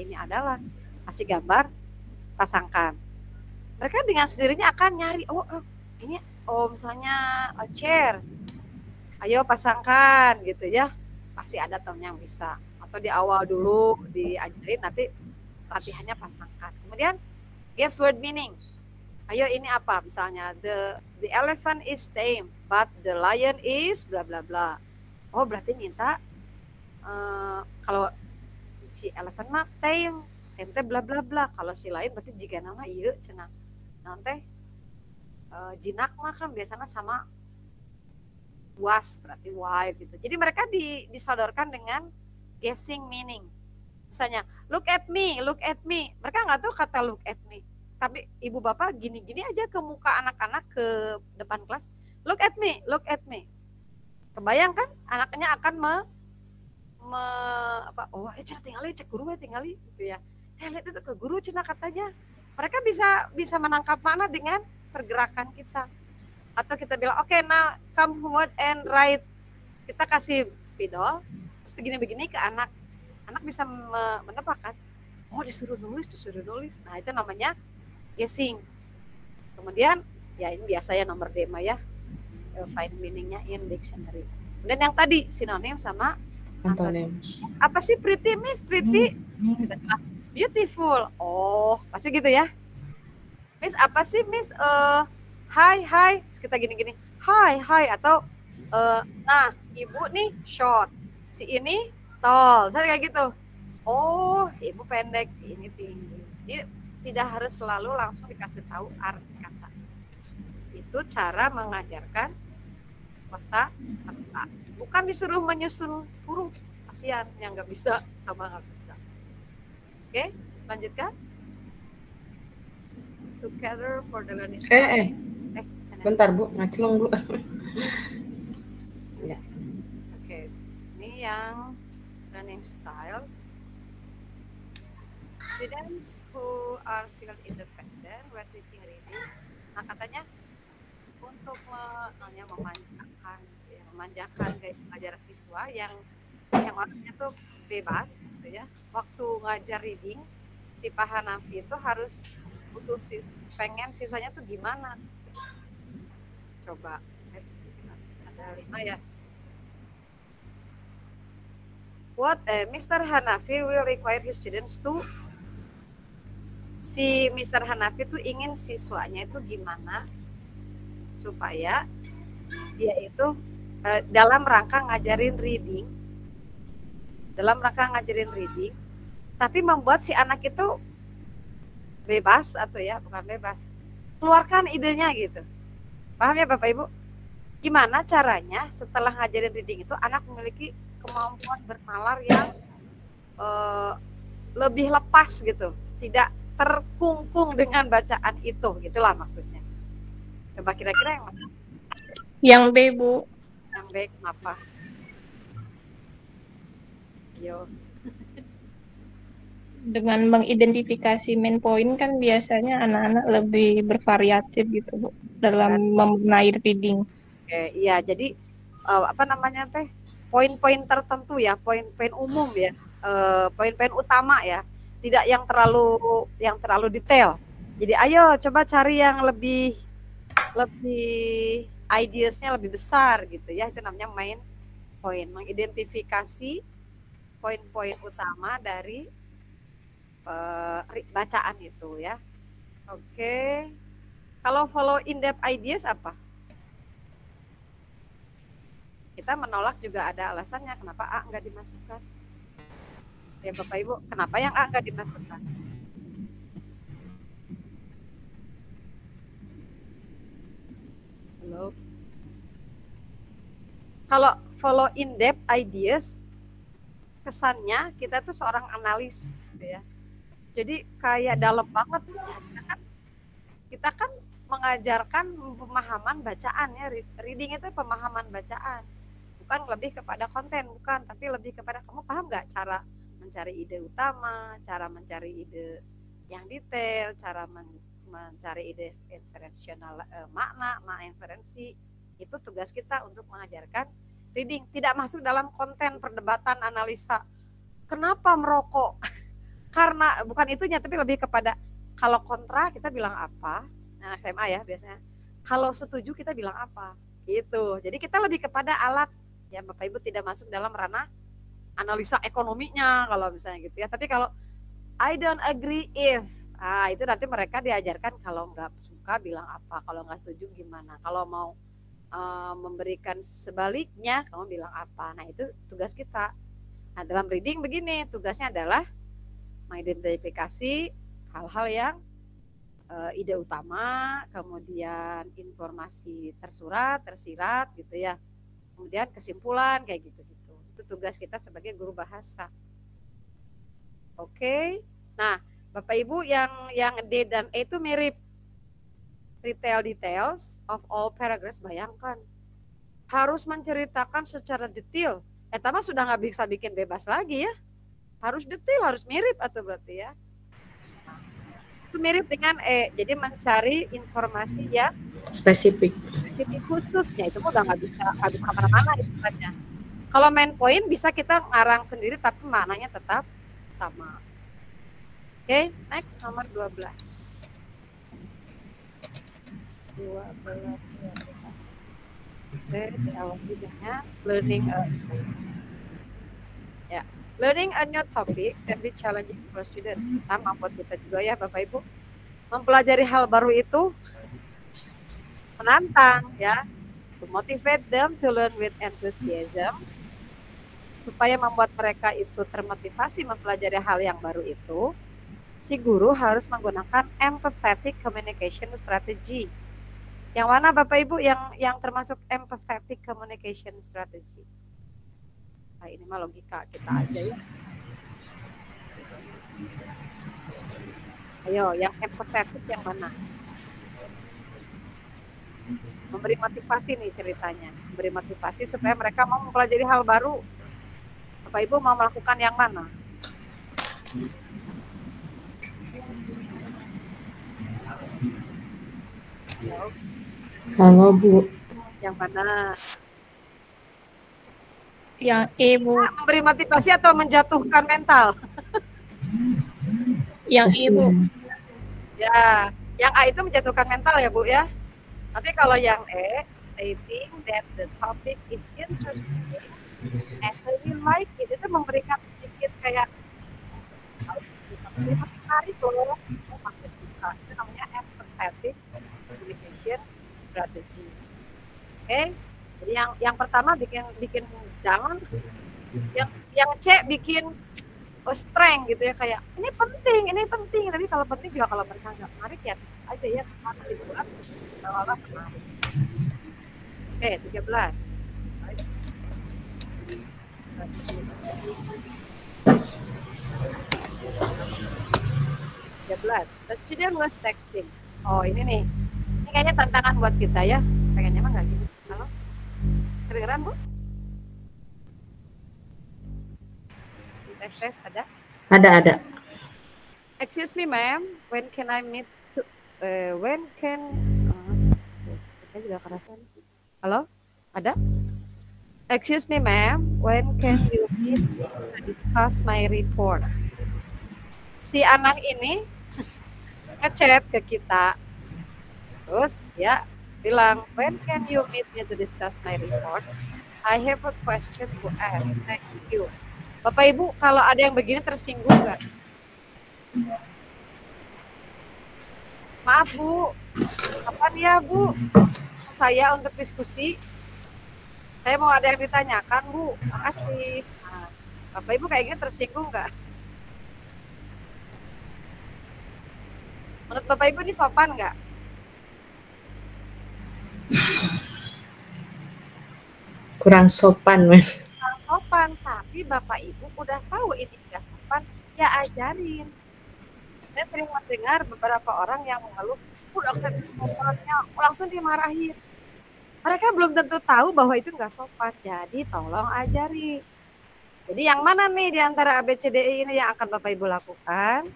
kasih gambar, pasangkan. Mereka dengan sendirinya akan nyari, ini misalnya chair, ayo pasangkan gitu ya. Pasti ada teman yang bisa, atau di awal dulu diajarin, nanti latihannya pasangkan. Kemudian guess word meaning. Ayo ini apa misalnya, the elephant is tame but the lion is bla bla bla. Oh berarti minta kalau si elephant mah tame teh bla bla bla. Kalau si lion berarti jika nama iya cenah nanti jinak mah kan biasanya sama was berarti wild gitu. Jadi mereka disodorkan dengan guessing meaning. Misalnya look at me. Mereka nggak tahu kata look at me. Tapi ibu bapak gini-gini aja ke muka anak-anak ke depan kelas. Look at me. Kebayang kan anaknya akan tinggali cek guru tinggali gitu ya. Lihat itu ke guru cina katanya. Mereka bisa menangkap makna dengan pergerakan kita. Atau kita bilang, oke, now come forward and write. Kita kasih spidol, terus begini-begini ke anak. Anak bisa menebak kan, disuruh nulis. Nah itu namanya guessing. Kemudian, ya ini biasa ya nomor D ya, find meaning-nya in dictionary. Kemudian yang tadi, sinonim sama Antonym. Apa sih pretty, Miss? Pretty? Kita bilang, beautiful. Oh, pasti gitu ya. Miss, apa sih, Miss? Hai, terus kita gini-gini, hai, atau nah, ibu nih short, si ini tall, saya kayak gitu. Oh, si ibu pendek, si ini tinggi. Jadi tidak harus selalu langsung dikasih tahu arti kata. Itu cara mengajarkan kosakata. Bukan disuruh menyusun huruf, kasihan yang nggak bisa sama nggak bisa. Oke, lanjutkan. Together for the learning. Bentar Bu, ngaclong Bu. Ya. Oke, ini yang learning styles. Students who are feel independent when teaching reading. Nah katanya untuk memanjakan gaya belajar siswa yang orangnya tuh bebas gitu ya. Waktu ngajar reading, si Pak Hanafi itu harus pengen siswanya tuh gimana. Coba, let's see. Ada 5 ya. What Mr. Hanafi will require his students to, si Mr. Hanafi itu ingin siswanya itu gimana supaya dia itu dalam rangka ngajarin reading, tapi membuat si anak itu bebas atau ya bukan bebas, keluarkan idenya gitu. Paham ya Bapak Ibu? Gimana caranya setelah ngajarin reading itu anak memiliki kemampuan bernalar yang lebih lepas gitu, tidak terkungkung dengan bacaan itu, gitulah maksudnya. Coba kira-kira yang mana? Yang B, Bu. Yang B, kenapa? Yo. Dengan mengidentifikasi main point kan biasanya anak-anak lebih bervariatif gitu, Bu, dalam membenahi reading. Oke, iya, jadi apa namanya teh? Poin-poin tertentu ya, poin-poin umum ya, poin-poin utama ya, tidak yang terlalu detail. Jadi ayo coba cari yang lebih ideasnya lebih besar gitu ya, itu namanya main point, mengidentifikasi poin-poin utama dari bacaan itu ya. Oke, kalau follow in-depth ideas apa? Kita menolak juga ada alasannya kenapa A nggak dimasukkan. Ya Bapak Ibu, kenapa yang A nggak dimasukkan? Halo. Kalau follow in-depth ideas, kesannya kita tuh seorang analis, gitu ya. Jadi kayak dalam banget. Kita kan mengajarkan pemahaman bacaan ya, reading itu pemahaman bacaan. Bukan lebih kepada konten, bukan, tapi lebih kepada kamu paham nggak cara mencari ide utama, cara mencari ide yang detail, cara mencari ide inferensial makna inferensi. Itu tugas kita untuk mengajarkan reading, tidak masuk dalam konten perdebatan analisa. Kenapa merokok? Karena bukan itunya, tapi lebih kepada kalau kontra kita bilang apa? Nah, SMA ya biasanya. Kalau setuju kita bilang apa? Gitu. Jadi kita lebih kepada alat. Ya Bapak Ibu tidak masuk dalam ranah analisa ekonominya kalau misalnya gitu ya. Tapi kalau I don't agree if, itu nanti mereka diajarkan kalau nggak suka bilang apa, kalau nggak setuju gimana, kalau mau memberikan sebaliknya kamu bilang apa. Nah itu tugas kita. Nah dalam reading begini, tugasnya adalah mengidentifikasi hal-hal yang ide utama, kemudian informasi tersurat, tersirat gitu ya. Kemudian kesimpulan kayak gitu-gitu. Itu tugas kita sebagai guru bahasa. Oke. Nah, Bapak Ibu yang D dan E itu mirip. Retail details of all paragraphs, bayangkan. Harus menceritakan secara detail. Etama sudah nggak bisa bikin bebas lagi ya. Harus detail, harus mirip atau berarti ya. Itu mirip dengan E. Jadi mencari informasi yang spesifik khususnya, itu udah nggak bisa kemana-mana istilahnya. Kalau main point bisa kita ngarang sendiri tapi maknanya tetap sama. Oke, next nomor 12. Oke, di awal videonya learning learning a new topic can be challenging for students. Sama buat kita juga ya Bapak Ibu. Mempelajari hal baru itu menantang ya, to motivate them to learn with enthusiasm, supaya membuat mereka itu termotivasi mempelajari hal yang baru itu, si guru harus menggunakan empathetic communication strategy. Yang mana Bapak Ibu yang termasuk empathetic communication strategy? Nah, ini mah logika kita aja ya. Ayo, yang empathetic yang mana? Memberi motivasi nih ceritanya, memberi motivasi supaya mereka mau mempelajari hal baru. Bapak Ibu mau melakukan yang mana? Halo Bu. Yang mana? Yang E, Bu. Memberi motivasi atau menjatuhkan mental? Yang E, Bu. Ya, yang A itu menjatuhkan mental ya Bu ya. Tapi kalau yang E, stating that the topic is interesting and really like it, itu memberikan sedikit kayak menarik loh, masih suka. Itu namanya empathetic communication strategy. Oke, jadi yang pertama bikin down, yang C bikin strength gitu ya, kayak ini penting, tapi kalau penting juga kalau mereka nggak menarik ya aja ya harus dibuat seolah menarik. Oke, 13. The student was texting. Oh ini nih, ini kayaknya tantangan buat kita ya. Pengennya mah nggak gini. Halo, kedengeran Bu? Tes ada? Ada. Excuse me, ma'am. When can I meet? When can? Saya juga kerasan. Halo, ada? Excuse me, ma'am. When can you meet to discuss my report? Si anak ini ngechat ke kita, terus ya bilang, when can you meet me to discuss my report? I have a question to ask. Thank you. Bapak Ibu, kalau ada yang begini tersinggung nggak? Maaf Bu, kapan ya Bu? Saya untuk diskusi. Saya mau ada yang ditanyakan Bu. Makasih. Nah, Bapak Ibu kayak gini tersinggung nggak? Menurut Bapak Ibu ini sopan nggak? Kurang sopan, men. Kurang sopan, tapi Bapak Ibu udah tahu ini nggak sopan, ya ajarin. Saya sering mendengar beberapa orang yang mengeluh, udah sopannya langsung dimarahin. Mereka belum tentu tahu bahwa itu nggak sopan, jadi tolong ajari. Jadi yang mana nih di antara ABCDE ini yang akan Bapak Ibu lakukan?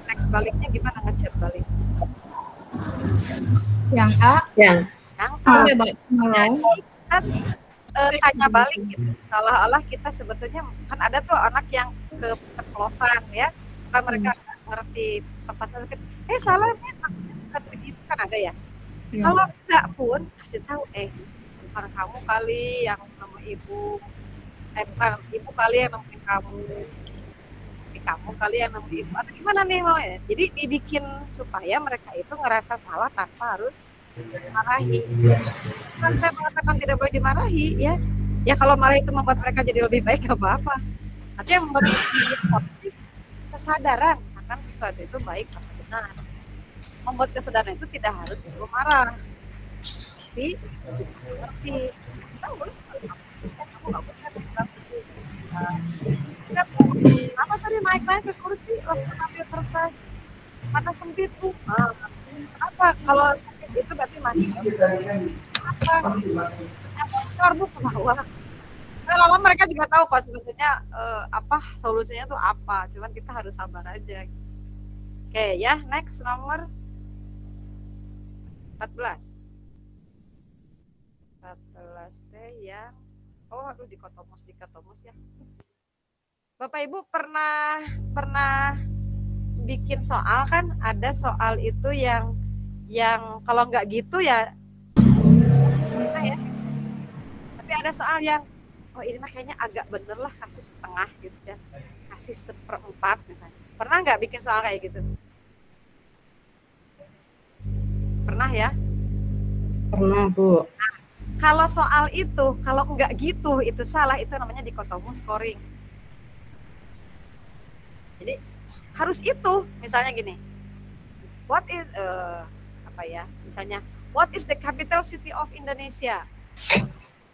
Teks baliknya gimana, ngechat balik? Yang A. Yang A. Jadi kita tanya balik gitu. Seolah-olah kita sebetulnya kan ada tuh anak yang keceplosan ya. Kan mereka ngerti sopan salah nih maksudnya bukan begitu, kan ada ya. Kalau enggak pun kasih tahu bukan kamu kali yang nama ibu, bukan ibu kali yang nemuin kamu, kamu kali yang nemuin ibu, atau gimana nih mau ya. Jadi dibikin supaya mereka itu ngerasa salah tanpa harus dimarahi. Kan saya mengatakan tidak boleh dimarahi ya. Ya kalau marah itu membuat mereka jadi lebih baik, gak apa-apa. Tapi yang membuat mereka sih kesadaran akan sesuatu itu baik atau benar. Membuat kesadaran itu tidak harus selalu marah. Tapi ngerti. Kasih tahu boleh. Kamu gak boleh apa tadi naik-naik ke kursi waktu ngambil kertas mana sempit Bu? Apa kalau sempit itu berarti masih apa? Bocor Bu ke bawah. Lama mereka juga tahu kok sebetulnya apa solusinya tuh apa. Cuman kita harus sabar aja. Oke ya, next nomor 14 teh yang aduh dikotomos ya. Bapak Ibu pernah bikin soal kan, ada soal itu yang kalau nggak gitu ya tapi ada soal yang ini mah kayaknya agak bener lah, kasih setengah gitu ya, kasih 1/4 misalnya. Pernah nggak bikin soal kayak gitu? Pernah ya? Pernah Bu. Nah, kalau soal itu kalau nggak gitu itu salah, itu namanya dikotomus scoring. Jadi harus itu, misalnya gini, what is misalnya what is the capital city of Indonesia?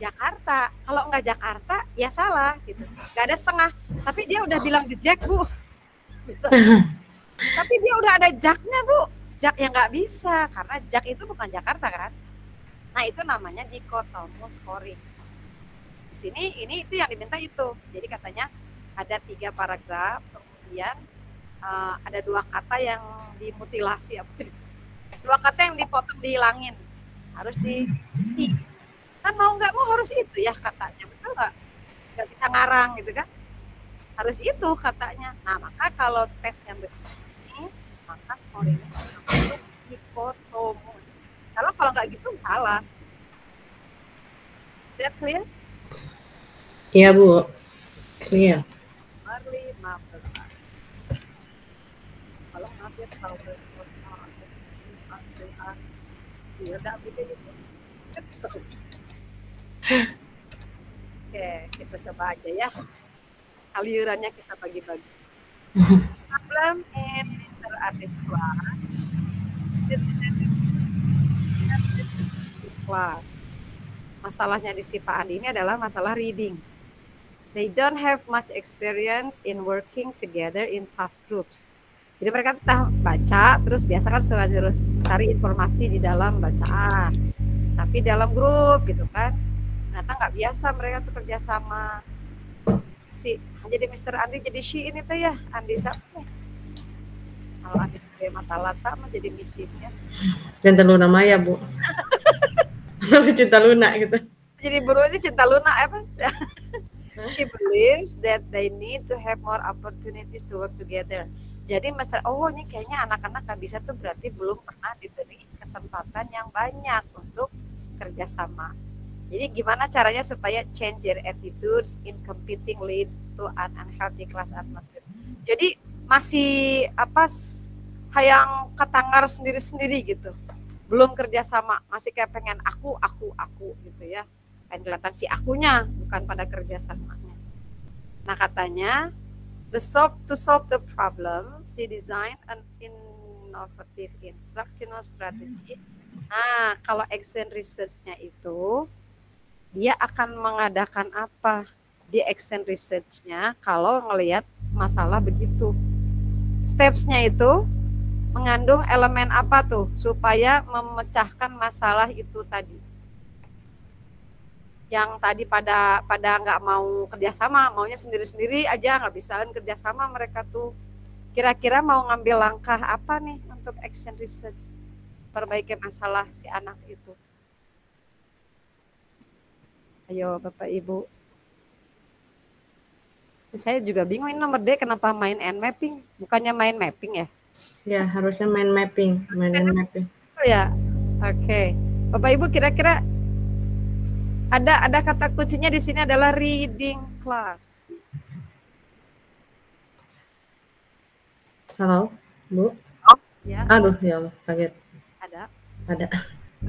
Jakarta. Kalau nggak Jakarta ya salah gitu, nggak ada setengah. Tapi dia udah bilang the Jack Bu, tapi dia udah ada Jacknya Bu, Jack yang nggak bisa karena Jack itu bukan Jakarta kan. Nah itu namanya dikotomus scoring. Di sini ini itu yang diminta itu. Jadi katanya ada 3 paragraf. Kemudian ada 2 kata yang dimutilasi, 2 kata yang dipotong, dihilangin, harus diisi. Kan mau nggak mau harus itu ya katanya, betul nggak bisa ngarang gitu kan, harus itu katanya. Nah, maka kalau tes yang begini, maka scoringnya masuk hipotomus. Kalau nggak gitu salah. Is that clear? Iya Bu, clear. Nomor 15. Kalau maaf ya kalau ya udah gitu. Oke, kita coba aja ya. Alirannya kita bagi-bagi. Problem in Mr. Ades class. Kelas. Masalahnya di si Pak Andi ini adalah masalah reading. They don't have much experience in working together in task groups. Jadi mereka entah baca, terus biasa kan harus cari informasi di dalam bacaan. Tapi dalam grup gitu kan, ternyata nggak biasa mereka tuh kerjasama. Jadi Mr. Andi jadi she ini tuh ya, Andi siapa nih? Kalau Andi dari Matalata mah jadi misisnya. Cinta Luna Maya Bu. Cinta Luna gitu. Jadi buru ini Cinta Luna apa? She believes that they need to have more opportunities to work together. Jadi ini kayaknya anak-anak nggak bisa tuh berarti belum pernah diberi kesempatan yang banyak untuk kerjasama. Jadi gimana caranya supaya change their attitudes in competing leads to an unhealthy class atmosphere. Jadi masih yang ketangar sendiri-sendiri gitu. Belum kerjasama, masih kayak pengen aku gitu ya. Pengen kelihatan si akunya, bukan pada kerjasamanya. Nah katanya, to solve the problem, she designed an innovative instructional strategy. Nah, kalau action research-nya itu, dia akan mengadakan apa di action research-nya kalau ngelihat masalah begitu. Steps-nya itu mengandung elemen apa tuh supaya memecahkan masalah itu tadi. Yang tadi pada nggak mau kerjasama, maunya sendiri-sendiri aja, nggak bisa kerjasama mereka tuh. Kira-kira mau ngambil langkah apa nih untuk action research perbaiki masalah si anak itu? Ayo Bapak Ibu. Saya juga bingung ini nomor D kenapa main end mapping, bukannya main mapping ya? Ya harusnya main mapping. Oh ya, oke. Bapak Ibu kira-kira ada kata kuncinya di sini adalah reading class. Halo, Bu. Oh, ya. Aduh, ya Allah, kaget. Ada.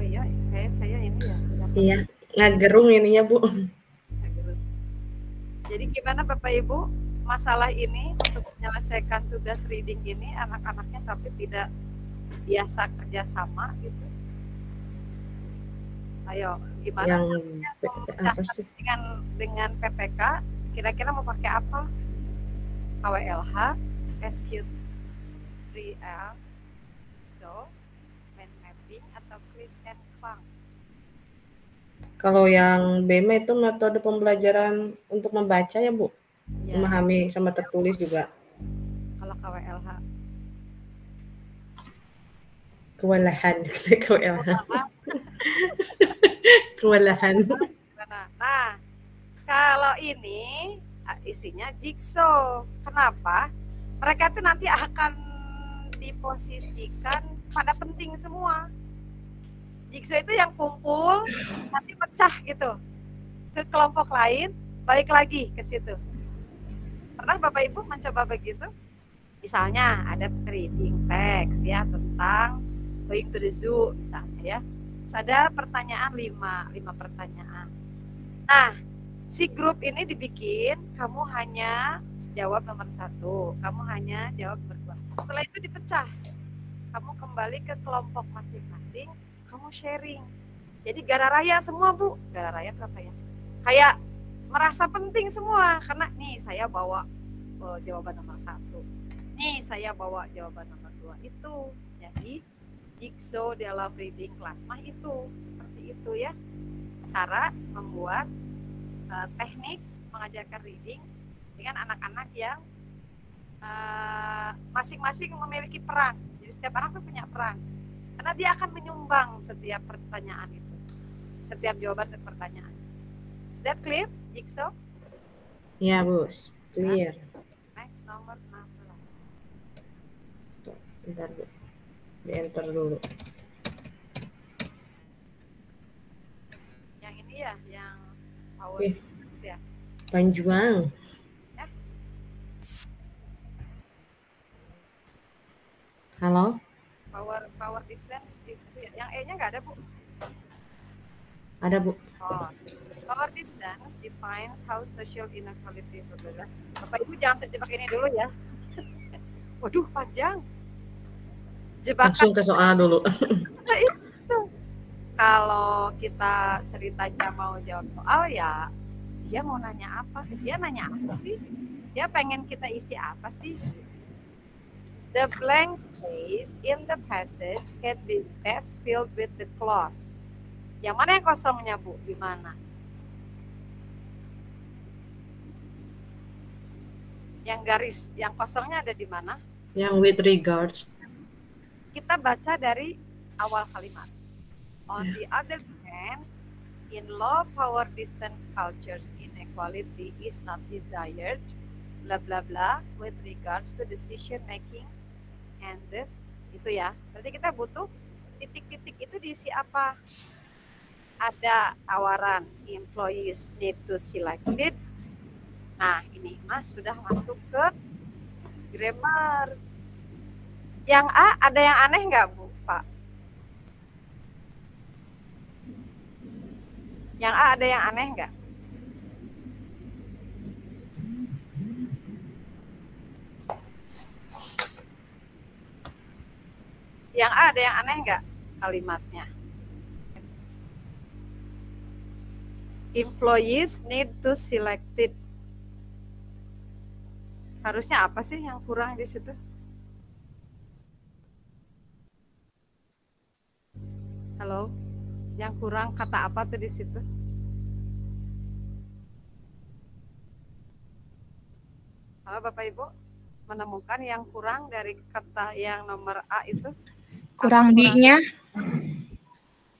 Oh iya, kayak saya ini ya. Iya, ngagerung ininya, Bu. Jadi gimana Bapak Ibu masalah ini untuk menyelesaikan tugas reading ini anak-anaknya tapi tidak biasa kerjasama gitu? Ayo, gimana caranya dengan PTK? Kira-kira mau pakai apa? KWLH, SQ3L, mind mapping atau click and clang? Kalau yang BEMA itu metode pembelajaran untuk membaca ya Bu, ya. Memahami sama tertulis juga. Kalau KWLH? Kewalahan. Kewalahan. Nah, kalau ini isinya jigsaw. Kenapa? Mereka itu nanti akan diposisikan pada penting semua. Jigsaw itu yang kumpul nanti pecah gitu ke kelompok lain, balik lagi ke situ. Pernah Bapak Ibu mencoba begitu? Misalnya ada reading text ya tentang going to the zoo misalnya ya. Terus ada pertanyaan 5 pertanyaan. Nah, si grup ini dibikin, kamu hanya jawab nomor 1, kamu hanya jawab nomor 2. Setelah itu dipecah. Kamu kembali ke kelompok masing-masing, kamu sharing. Jadi gara raya semua Bu. Gara raya itu apa ya? Kayak merasa penting semua karena nih saya bawa jawaban nomor 1. Nih saya bawa jawaban nomor 2 itu. Jadi jigsaw dalam reading class mah itu seperti itu ya, cara membuat teknik mengajarkan reading dengan anak-anak yang masing-masing memiliki peran. Jadi setiap anak tuh punya peran karena dia akan menyumbang setiap pertanyaan itu, setiap jawaban ke pertanyaan. Is that clear, jigsaw? Ya, Bos, clear. sentence nomor 16. Tuh, bentar Bu. Di enter dulu. Yang ini ya, yang power Ih. distance ya. Panjuang. Ya. Halo? Power distance itu ya. Yang E-nya nggak ada, Bu. Ada Bu. Oh. Power distance defines how social inequality berbeda. Bapak Ibu jangan terjebak ini dulu ya. Waduh, panjang. Jebakan Langsung ke soal dulu. itu. Kalau kita ceritanya mau jawab soal ya, dia mau nanya apa? Dia nanya apa sih? Dia pengen kita isi apa sih? The blank space in the passage can be best filled with the clause. Yang mana yang kosongnya, Bu? Di mana? Yang garis, yang kosongnya ada di mana? Yang with regards. Kita baca dari awal kalimat. On the other hand, in low power distance cultures, inequality is not desired, bla bla bla, with regards to decision making and this, itu ya. Berarti kita butuh titik-titik itu diisi apa? Ada tawaran, employees need to select it. Nah, ini mah sudah masuk ke grammar. Yang A ada yang aneh nggak, Bu, Pak? Yang A ada yang aneh nggak? Yang A ada yang aneh nggak kalimatnya? Employees need to select it. Harusnya apa sih yang kurang di situ? Halo? Yang kurang kata apa tuh di situ? Halo Bapak Ibu, menemukan yang kurang dari kata yang nomor A itu? Kurang D-nya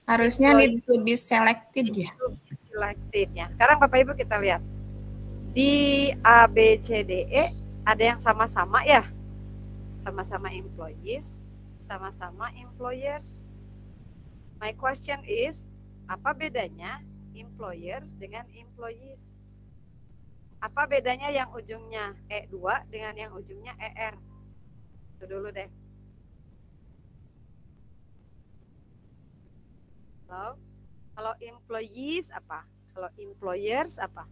harusnya need to be selected ya. Selected ya. Sekarang Bapak Ibu kita lihat. Di A, B, C, D, E ada yang sama-sama ya? Sama-sama employees, sama-sama employers. My question is, apa bedanya employers dengan employees? Apa bedanya yang ujungnya E2 dengan yang ujungnya ER? Itu dulu deh. Halo? Kalau employees apa? Kalau employers apa?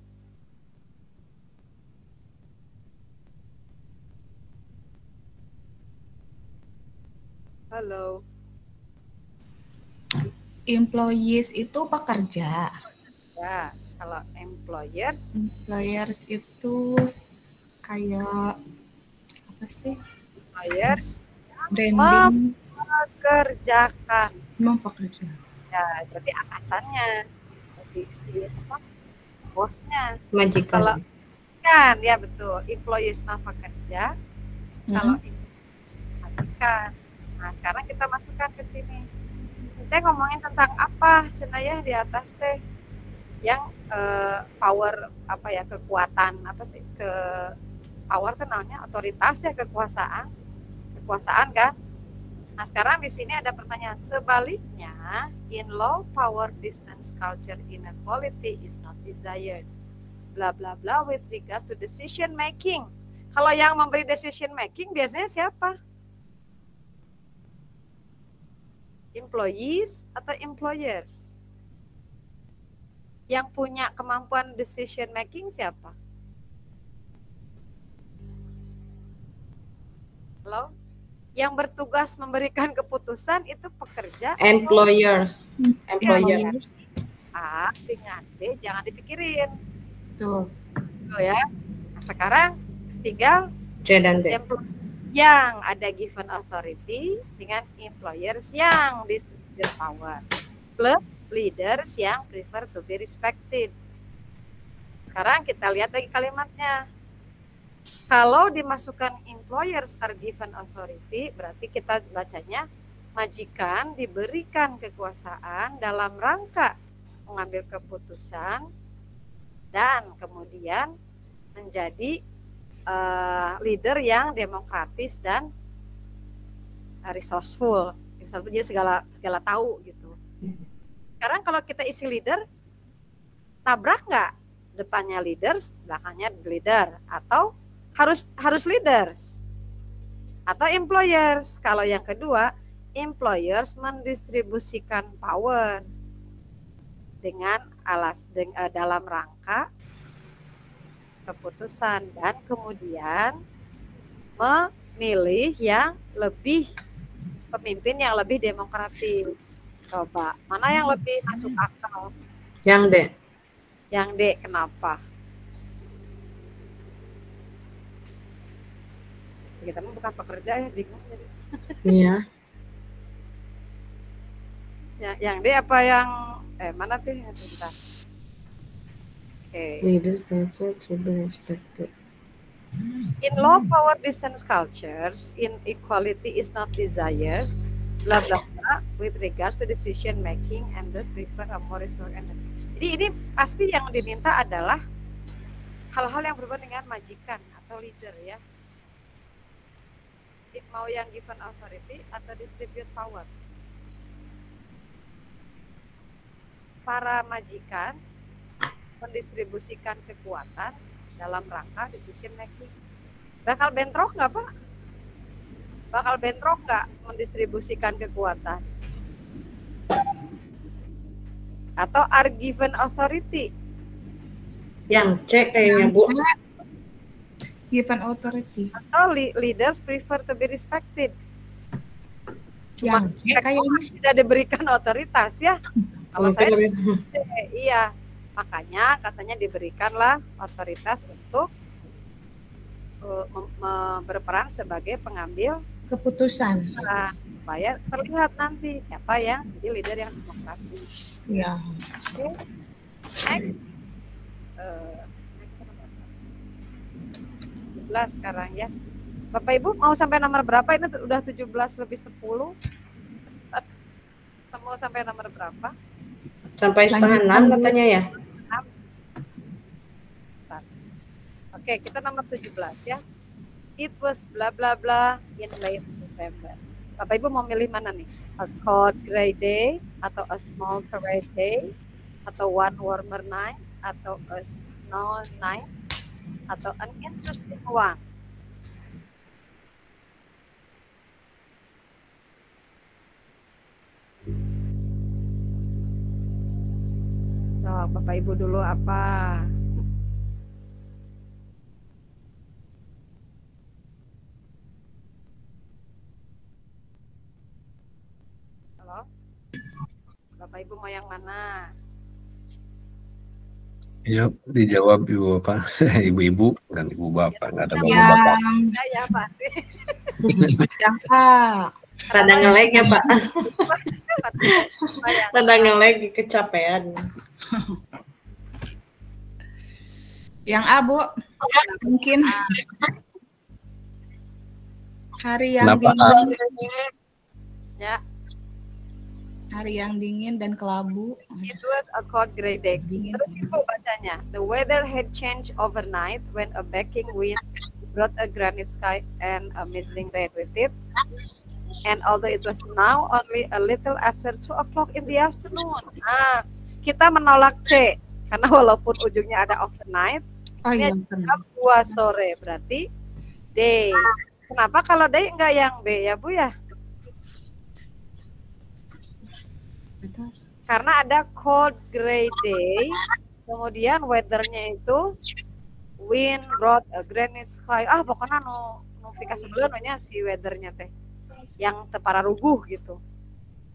Halo? Employees itu pekerja. Ya, kalau employers? Employers itu kayak apa sih? Employers Branding, mempekerjakan. mempekerjakan. Ya, berarti atasannya. Si apa? Bosnya. Majikan. Kalau kan, ya betul. Employees mah pekerja. Kalau employees majikan. Nah, sekarang kita masukkan ke sini. Kita ngomongin tentang apa, cenayah di atas teh, yang power apa ya, kekuatan apa sih, ke power kenalnya otoritas ya, kekuasaan kan. Nah, sekarang di sini ada pertanyaan sebaliknya, in low power distance culture inequality is not desired, bla bla bla, with regard to decision making. Kalau yang memberi decision making biasanya siapa? Employees atau employers? Yang punya kemampuan decision making siapa? Halo? Yang bertugas memberikan keputusan itu pekerja? Employers. Employers. A dengan B jangan dipikirin. Tuh. Tuh ya. Nah, sekarang tinggal C dan D. Yang ada given authority dengan employers yang distributed power plus leaders yang prefer to be respected. Sekarang kita lihat lagi kalimatnya. Kalau dimasukkan employers are given authority, berarti kita bacanya majikan diberikan kekuasaan dalam rangka mengambil keputusan dan kemudian menjadi leader yang demokratis dan resourceful. Jadi segala tahu gitu. Sekarang kalau kita isi leader, nabrak nggak? Depannya leaders, belakangnya leader, atau harus leaders atau employers. Kalau yang kedua, employers mendistribusikan power dengan dalam rangka keputusan dan kemudian memilih yang lebih pemimpin yang lebih demokratis. Coba, mana yang lebih masuk akal? Yang D. Yang D, kenapa? Kita mah bukan pekerja ya, bingung jadi. Iya. Yang D apa yang mana tuh? Bentar. Okay. Leaders prefer to be respected. In low power distance cultures, inequality is not desires, blah blah blah, with regards to decision making and thus prefer a more resource. Jadi ini pasti yang diminta adalah hal-hal yang berhubungan dengan majikan atau leader ya. Mau yang given authority atau distribute power. Para majikan mendistribusikan kekuatan dalam rangka decision making. Bakal bentrok nggak Pak? Bakal bentrok nggak mendistribusikan kekuatan? Atau are given authority? Yang C kayaknya Bu. Given authority. Atau leaders prefer to be respected? Cuma Yang C kayaknya tidak diberikan otoritas ya. Kalau saya iya. Makanya katanya diberikanlah otoritas untuk berperan sebagai pengambil keputusan. Supaya terlihat nanti siapa yang jadi leader yang demokratis. Ya. Okay. Next 17 sekarang ya. Bapak Ibu mau sampai nomor berapa? Ini udah 17 lebih 10. Mau sampai nomor berapa? Sampai setengah 6 katanya ya. Oke, kita nomor 17 ya. It was bla bla bla in late November. Bapak Ibu mau milih mana nih? A cold gray day atau a small parade day atau one warmer night atau a snow night atau an interesting one? So, Bapak Ibu dulu apa? Halo? Bapak Ibu mau yang mana? Yuk, dijawab Ibu Bapak. Ibu-ibu dan Ibu Bapak, nggak ada Ya. Bapak. Ya, Pak. Yang Pak. Pada nge-lag ya Pak. Pada nge-lag kecapean. Yang A, Bu. Mungkin hari yang Kenapa dingin. Ya. Hari yang dingin dan kelabu. It was a cold gray day. Dingin. Terus Ibu bacanya. The weather had changed overnight when a backing wind brought a granite sky and a mizzling rain with it. And although it was now only a little after 2 o'clock in the afternoon. Kita menolak C. Karena walaupun ujungnya ada overnight, Oh iya, ini jam 2 sore. Berarti D. Kenapa kalau D enggak yang B ya Bu ya? betul. Karena ada cold gray day, kemudian weathernya itu wind brought a granite sky. Pokoknya notifikasi sebelumnya si weathernya teh yang tepara rubuh gitu.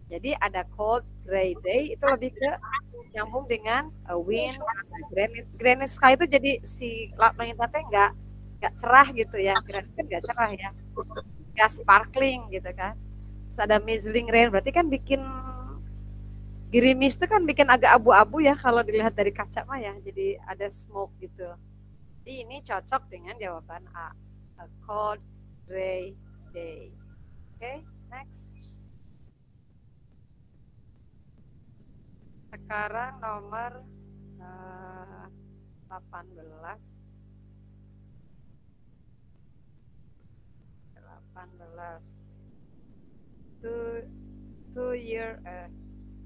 Jadi ada cold gray day itu lebih ke nyambung dengan wind granite sky itu jadi si langit teh nggak cerah gitu ya. Granite kan nggak cerah ya, nggak sparkling gitu kan. Terus ada mizzling rain berarti kan bikin gerimis itu kan bikin agak abu-abu ya kalau dilihat dari kaca mah ya, jadi ada smoke gitu. Jadi ini cocok dengan jawaban A, a cold gray day. Oke, next. Sekarang nomor 18.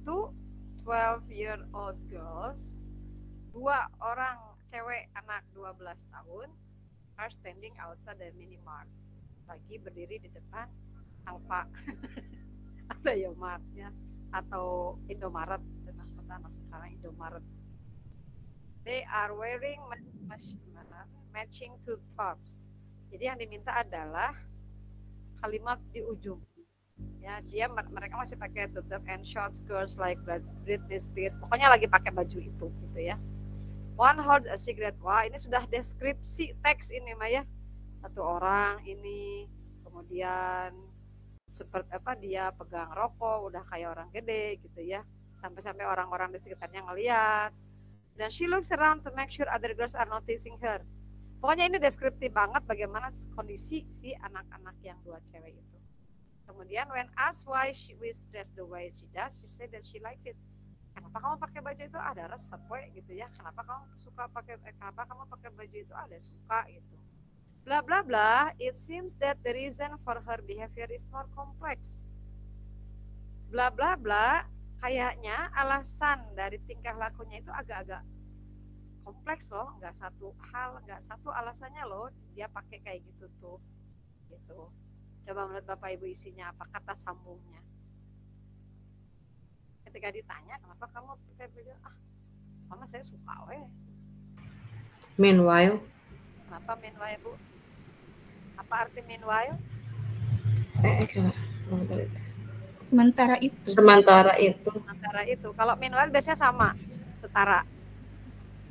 Two 12-year-old girls, 2 orang cewek anak 12 tahun are standing outside the minimart, lagi berdiri di depan Alfa atau Yomartnya atau Indomaret, anak sekarang Indomaret. They are wearing matching tube tops. Jadi yang diminta adalah kalimat di ujung. Ya, mereka masih pakai tube top and short skirts like Britney Spears. Pokoknya lagi pakai baju itu gitu ya. One holds a cigarette. Wah, ini sudah deskripsi teks ini Maya. Satu orang ini, kemudian seperti apa, dia pegang rokok, udah kayak orang gede gitu ya. Sampai-sampai orang-orang di sekitarnya ngeliat. Dan she looks around to make sure other girls are noticing her. Pokoknya ini deskriptif banget bagaimana kondisi si anak-anak yang 2 cewek itu. Kemudian when asked why she was dressed the way she does, she said that she likes it. Kenapa kamu pakai baju itu? Ada resep gitu ya. Kenapa kamu pakai baju itu? Ada suka gitu. Bla bla bla. It seems that the reason for her behavior is more complex. Bla bla bla. Kayaknya alasan dari tingkah lakunya itu agak-agak kompleks loh. Nggak satu alasannya loh dia pakai kayak gitu tuh. Gitu. Coba menurut Bapak Ibu isinya apa, kata sambungnya. Ketika ditanya kenapa kamu pakai baju, karena saya suka weh. Meanwhile. Kenapa meanwhile Bu? Apa arti meanwhile? Sementara itu. Sementara itu. Kalau meanwhile biasanya sama, setara.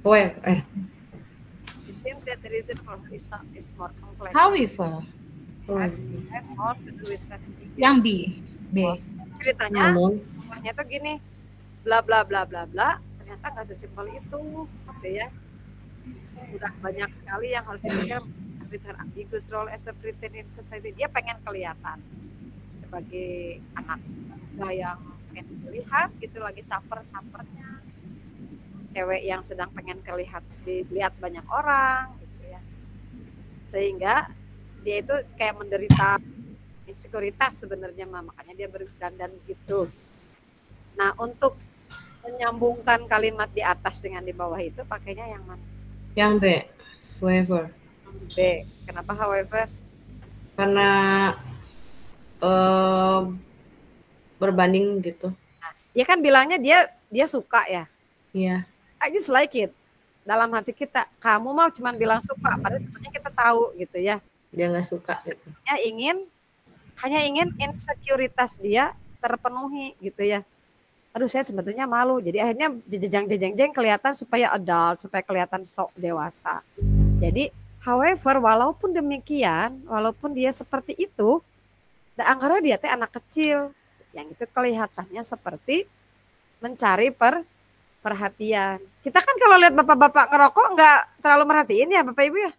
It seems that the reason for is more complex. However. Has more to do with that. Yang B. Ceritanya, umurnya tuh gini, bla bla bla bla bla. Ternyata nggak sesimpel itu, gitu ya. Udah banyak sekali yang harus dipikirkan with her ambiguous role as a pretend in society. Dia pengen kelihatan sebagai anak muda yang pengen dilihat gitu, lagi caper-capernya. Cewek yang sedang pengen dilihat banyak orang, gitu ya. Sehingga dia itu kayak menderita insekuritas sebenarnya, makanya dia berdandan gitu. Nah, untuk menyambungkan kalimat di atas dengan di bawah itu pakainya yang mana? Yang B, however. B. Kenapa however? Karena berbanding gitu. Nah, dia kan bilangnya dia suka ya. Iya. I just like it. Dalam hati kita, kamu mau cuman bilang suka, padahal sebenarnya kita tahu gitu ya. Dia nggak suka. Sebenarnya hanya ingin insekuritas dia terpenuhi gitu ya. Aduh, saya sebetulnya malu. Jadi akhirnya jejeng kelihatan supaya adult, supaya kelihatan sok dewasa. Jadi, however, walaupun demikian, walaupun dia seperti itu, anggara dia teh anak kecil yang itu kelihatannya seperti mencari perhatian. Kita kan kalau lihat bapak-bapak ngerokok nggak terlalu merhatiin ya Bapak Ibu ya.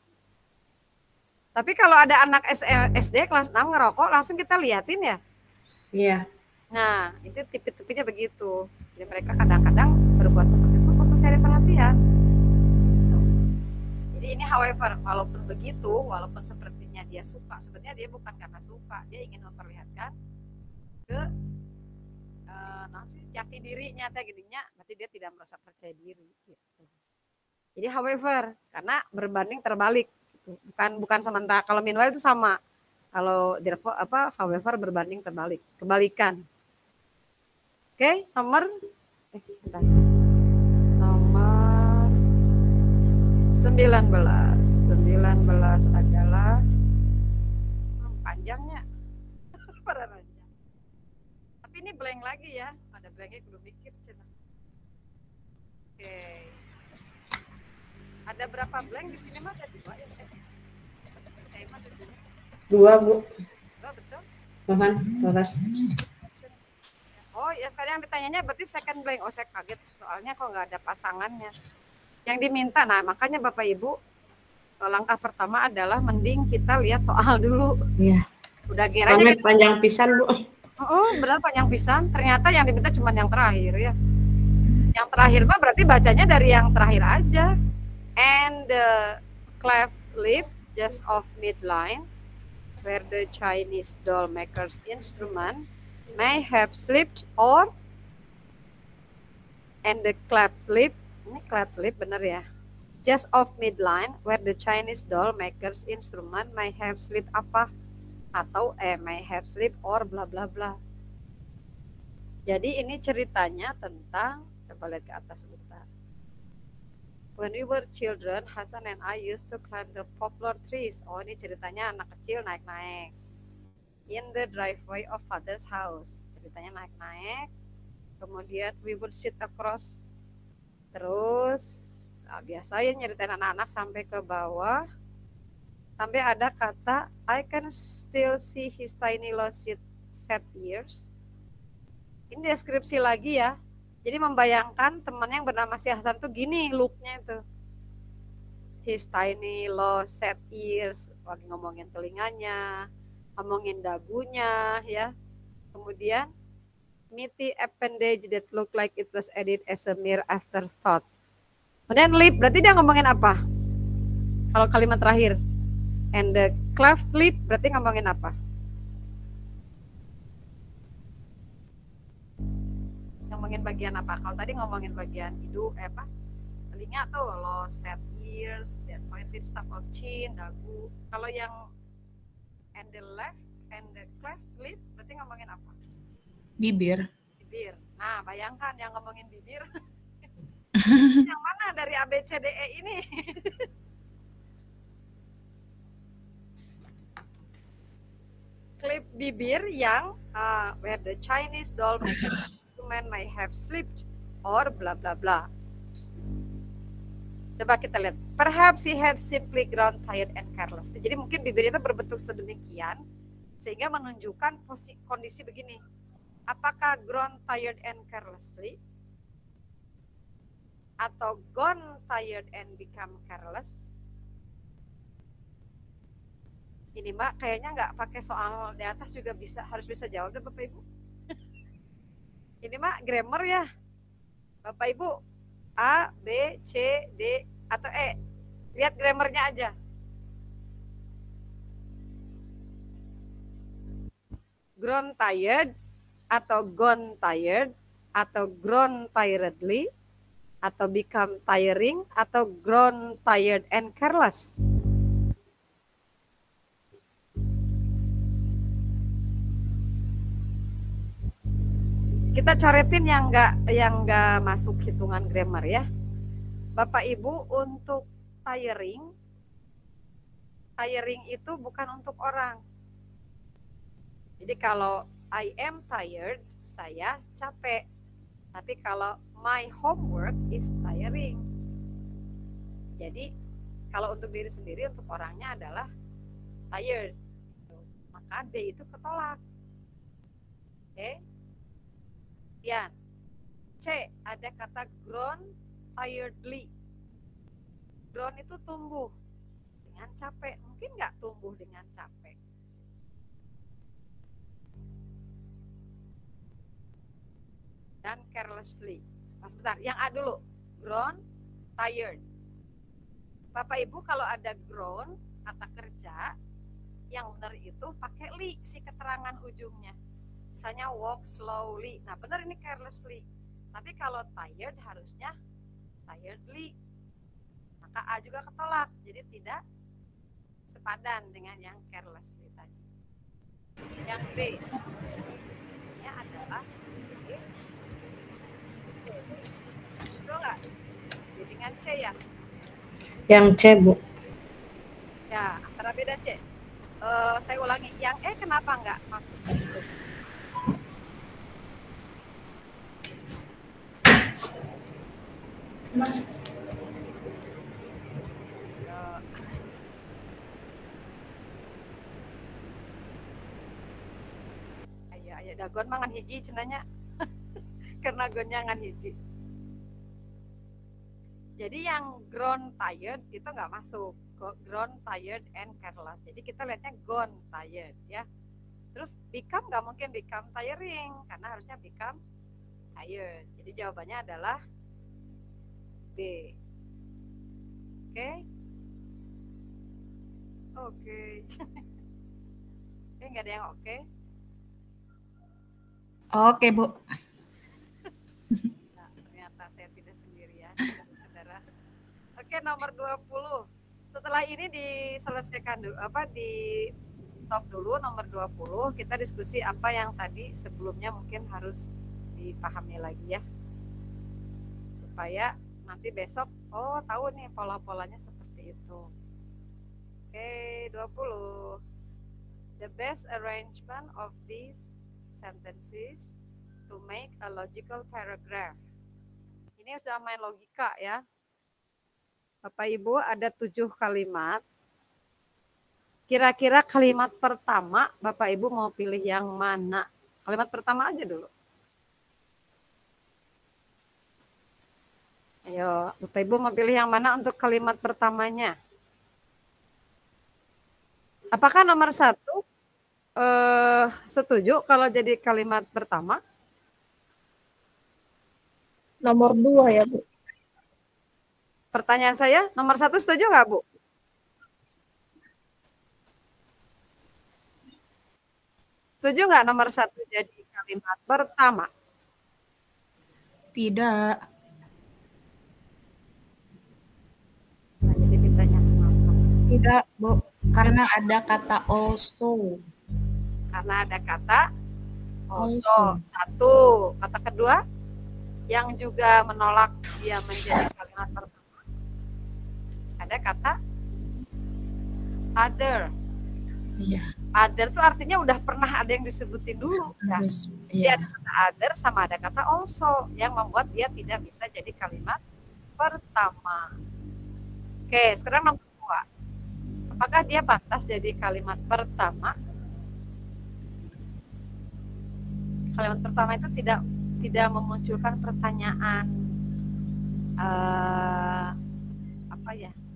Tapi kalau ada anak SD kelas 6 ngerokok, langsung kita liatin ya. Iya. Nah, itu tipe-tipenya begitu. Jadi mereka kadang-kadang berbuat seperti itu untuk cari perhatian. Jadi ini however, walaupun begitu, walaupun sepertinya dia suka, sebenarnya dia bukan karena suka, dia ingin memperlihatkan ke jati dirinya, berarti dia tidak merasa percaya diri. Gitu. Jadi however, karena berbanding terbalik. Bukan sementara. Kalau meanwhile itu sama. Kalau however berbanding terbalik, kebalikan. Oke, nomor 19 adalah panjangnya. Pada panjang. Tapi ini blank lagi ya. Ada blanknya belum mikir cina. Oke. Ada berapa blank di sini mah? Ada 2 ya. Saya mah ada 2 Bu. 2 betul. Mohon terus. Oh ya, sekarang ditanyanya berarti second blank. Oh, saya kaget soalnya kok nggak ada pasangannya. Yang diminta, nah makanya Bapak Ibu, langkah pertama adalah mending kita lihat soal dulu. Iya. Udah geranya gitu. Panjang pisan Bu. Benar panjang pisan. Ternyata yang diminta cuma yang terakhir ya. Yang terakhir mah berarti bacanya dari yang terakhir aja. And the cleft lip just off midline where the Chinese doll maker's instrument may have slipped or and the cleft lip, ini cleft lip bener ya, just off midline where the Chinese doll maker's instrument may have slipped apa atau may have slipped or bla bla bla. Jadi ini ceritanya tentang, coba lihat ke atas sebentar. When we were children, Hasan and I used to climb the poplar trees. Oh, ini ceritanya anak kecil naik-naik. In the driveway of father's house. Ceritanya naik-naik. Kemudian we would sit across. Terus, biasa ya nyeritain anak-anak sampai ke bawah. Sampai ada kata, I can still see his tiny lost set ears. Ini deskripsi lagi ya. Jadi membayangkan temannya yang bernama si Hasan tuh gini looknya itu. His tiny lost set ears, lagi ngomongin telinganya, ngomongin dagunya ya. Kemudian meaty appendage that look like it was added as a mere afterthought. Kemudian lip, berarti dia ngomongin apa? Kalau kalimat terakhir. And the cleft lip, berarti ngomongin apa? Ngomongin bagian apa? Kalau tadi ngomongin bagian hidung, telinga tuh, lost set ears, that pointed stub of chin, dagu. Kalau yang and the left and the cleft lip, berarti ngomongin apa? Bibir. Bibir. Nah, bayangkan yang ngomongin bibir. Yang mana dari A, B, C, D, E ini? Klip bibir yang where the Chinese doll instrument may have slipped or bla bla bla. Coba kita lihat. Perhaps he had simply grown tired and careless. Jadi mungkin bibir itu berbentuk sedemikian sehingga menunjukkan kondisi begini. Apakah grown tired and carelessly? Atau gone tired and become careless? Ini Mbak kayaknya nggak pakai soal di atas juga harus bisa jawab deh Bapak Ibu. Ini Mbak grammar ya. Bapak Ibu A, B, C, D atau E. Lihat grammarnya aja. Grown tired atau gone tired atau grown tiredly atau become tiring atau grown tired and careless. Kita coretin yang nggak masuk hitungan grammar ya. Bapak Ibu untuk tiring itu bukan untuk orang. Jadi kalau I am tired, saya capek. Tapi kalau my homework is tiring. Jadi kalau untuk diri sendiri, untuk orangnya adalah tired. Maka D itu ketolak. Oke. Kemudian C, ada kata grown tiredly. Grown itu tumbuh dengan capek. Mungkin nggak tumbuh dengan capek. Dan carelessly. Mas bentar, yang A dulu. Grown tired. Bapak Ibu kalau ada grown, kata kerja, yang benar itu pakai li, si keterangan ujungnya. Misalnya walk slowly. Nah benar ini carelessly. Tapi kalau tired harusnya tiredly. Maka A juga ketolak. Jadi tidak sepadan dengan yang carelessly tadi. Yang B. Ini adalah B. C. Betul nggak? Dengan C ya? Yang C, Bu. Ya, antara B dan C. Saya ulangi. Yang E kenapa nggak masuk? Aya dagon mangan hiji cenanya. Karena gonnya ngan hiji. Jadi yang grown tired itu nggak masuk. Grown tired and careless. Jadi kita lihatnya gone tired ya. Terus become nggak mungkin become tiring karena harusnya become tired. Jadi jawabannya adalah B. Oke. Oke, nggak ada yang oke. Oke, Bu. Nah, ternyata saya tidak sendirian, saudara. Oke, nomor 20. Setelah ini diselesaikan dulu, di stop dulu nomor 20, kita diskusi apa yang tadi sebelumnya mungkin harus dipahami lagi ya. Supaya nanti besok, tahu nih pola-polanya seperti itu. Oke, 20. The best arrangement of these sentences to make a logical paragraph. Ini sudah main logika ya. Bapak Ibu ada 7 kalimat. Kira-kira kalimat pertama Bapak Ibu mau pilih yang mana? Kalimat pertama aja dulu. Ayo, Bapak Ibu mau pilih yang mana untuk kalimat pertamanya? Apakah nomor 1 setuju kalau jadi kalimat pertama? Nomor 2 ya, Bu. Pertanyaan saya, nomor 1 setuju nggak, Bu? Setuju nggak nomor 1 jadi kalimat pertama? Tidak. Nah, jadi ditanya kenapa? Tidak, Bu. Karena ada kata also. Karena ada kata Also. 1. Kata kedua yang juga menolak dia menjadi kalimat pertama. Ada kata other. Iya. Other itu artinya udah pernah ada yang disebutin dulu. Harus. Dia Iya. ada kata other sama ada kata also yang membuat dia tidak bisa jadi kalimat pertama. Oke, sekarang nomor 2. Apakah dia pantas jadi kalimat pertama? Kalimat pertama itu tidak memunculkan pertanyaan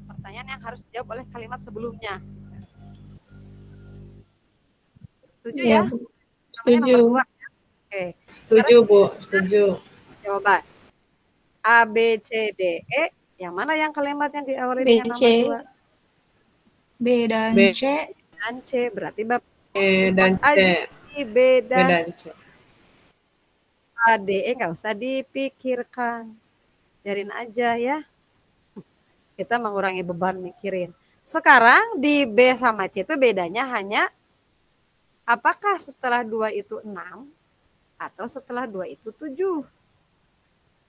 pertanyaan yang harus dijawab oleh kalimat sebelumnya. Setuju ya? Setuju. Nomor 2, ya? Oke. Setuju, Bu. Setuju. Jawaban A, B, C, D, E. Yang mana yang kalimat yang diawali B, dengan C. nomor 2? B dan B. C. Dan C. Berarti Bapak E dan C. B dan dan C. A, D, E nggak usah dipikirkan. Biarin aja ya. Kita mengurangi beban mikirin. Sekarang di B sama C itu bedanya hanya apakah setelah 2 itu 6 atau setelah 2 itu 7.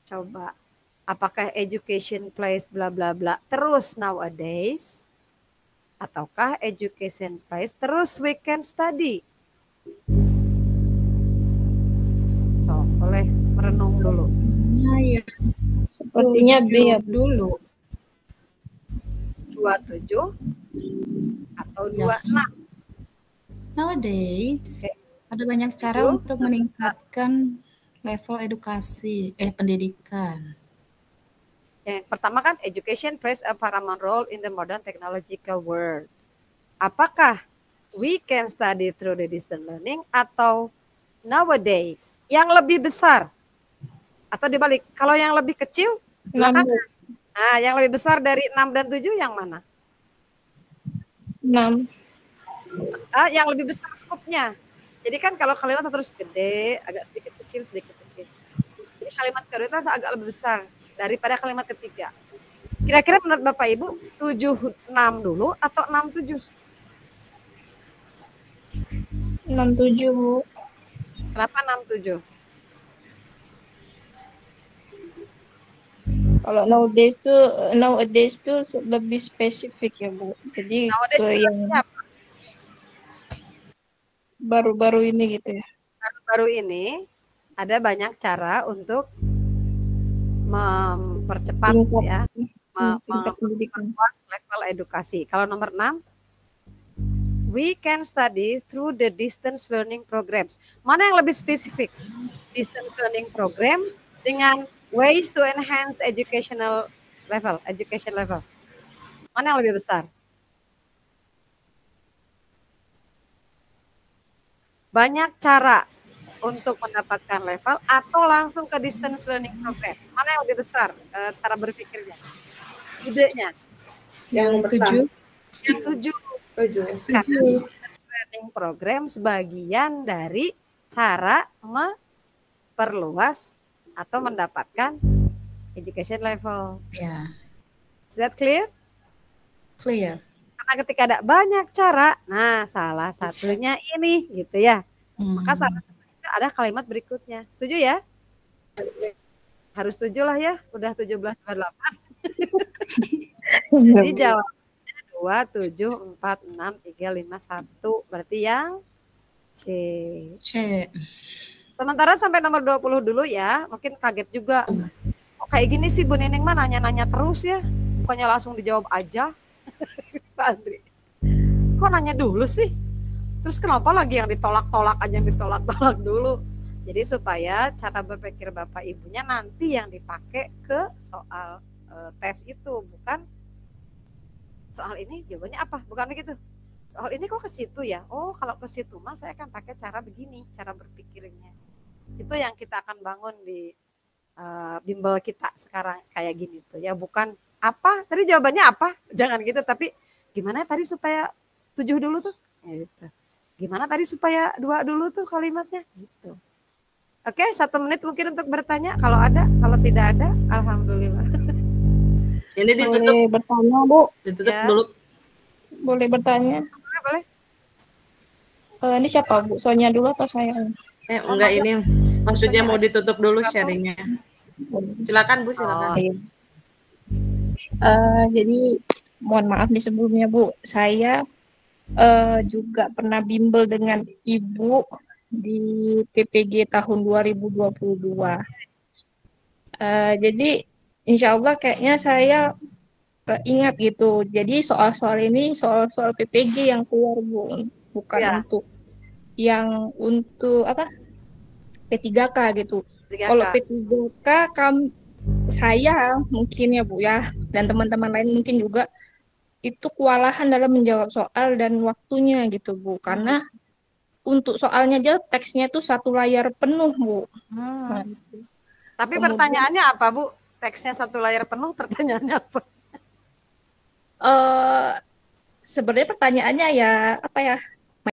Coba. Apakah education plays bla bla bla terus nowadays? Ataukah education plays terus weekend study? So, boleh merenung dulu. Nah, ya. Sepertinya B ya, Bu. Dulu. 27 atau Ya. 26? Nowadays, Oke. ada banyak cara Tujuh. untuk meningkatkan level pendidikan. Yang pertama kan education plays a paramount role in the modern technological world. Apakah we can study through the distance learning atau nowadays yang lebih besar? Atau dibalik, kalau yang lebih kecil, 6, belakangan. Nah, yang lebih besar dari 6 dan 7 yang mana? 6. Yang lebih besar skupnya. Jadi kan kalau kalimat terus gede, agak sedikit kecil. Jadi kalimat kedua itu agak lebih besar daripada kalimat ketiga. Kira-kira menurut Bapak Ibu 7-6 dulu atau 6-7? 6-7, Bu. Kenapa 6-7? Kalau nowadays tuh lebih spesifik ya, Bu. Jadi Nowadays ke yang apa? baru-baru ini gitu ya. Baru-baru ini ada banyak cara untuk mempercepat Tingkat- ya, tingkat pendidikan. memperluas level edukasi. Kalau nomor 6, we can study through the distance learning programs. Mana yang lebih spesifik? Distance learning programs dengan ways to enhance education level. Mana yang lebih besar? Banyak cara untuk mendapatkan level atau langsung ke distance learning programs. Mana yang lebih besar cara berpikirnya? Idenya. Yang Yang 7. Yang 7. 7. Karena distance training program sebagian dari cara memperluas atau mendapatkan education level. Ya, Is that clear? clear. Karena ketika ada banyak cara, nah salah satunya ini gitu ya. Maka salah satunya ada kalimat berikutnya. Setuju ya? Harus setuju lah ya, udah 17:28. Jadi jawabnya 2, 7, 4, 6, 3, 5, 1. Berarti yang C. C. Sementara sampai nomor 20 dulu ya. Mungkin kaget juga. Kok kayak gini sih Bu Nining mah nanya-nanya terus ya. Bukannya langsung dijawab aja. Pak Andri. Kok nanya dulu sih? Terus kenapa lagi yang ditolak-tolak aja, yang ditolak-tolak dulu? Jadi supaya cara berpikir Bapak Ibunya nanti yang dipakai ke soal tes itu, bukan soal ini jawabannya apa, bukan begitu. Soal ini kok ke situ ya? Oh, kalau ke situ mah saya akan pakai cara begini, cara berpikirnya. Itu yang kita akan bangun di bimbel kita sekarang kayak gini tuh ya, bukan apa? Tadi jawabannya apa? Jangan gitu, tapi gimana tadi supaya 7 dulu tuh? Gitu. Gimana tadi supaya 2 dulu tuh kalimatnya? Gitu. Oke, 1 menit mungkin untuk bertanya. Kalau ada, kalau tidak ada, alhamdulillah. Ini ditutup. Boleh bertanya, Bu? Ditutup Ya. dulu. Boleh bertanya? Boleh. Ini siapa, Bu? Sonya dulu atau saya? Enggak, ini maksudnya mau ditutup dulu sharingnya. Silakan Bu, silakan. Jadi mohon maaf nih sebelumnya, Bu. Saya juga pernah bimbel dengan Ibu di PPG tahun 2022. Jadi insya Allah kayaknya saya ingat gitu. Jadi soal-soal ini soal-soal PPG yang keluar, Bu, bukan Ya. untuk apa P3K gitu. 3K. Kalau P3K saya mungkin ya Bu ya, dan teman-teman lain mungkin juga itu kewalahan dalam menjawab soal dan waktunya gitu Bu, karena untuk soalnya aja teksnya itu 1 layar penuh Bu. Nah, Tapi kemudian- pertanyaannya apa Bu? Teksnya 1 layar penuh, pertanyaannya apa? sebenarnya pertanyaannya ya apa ya,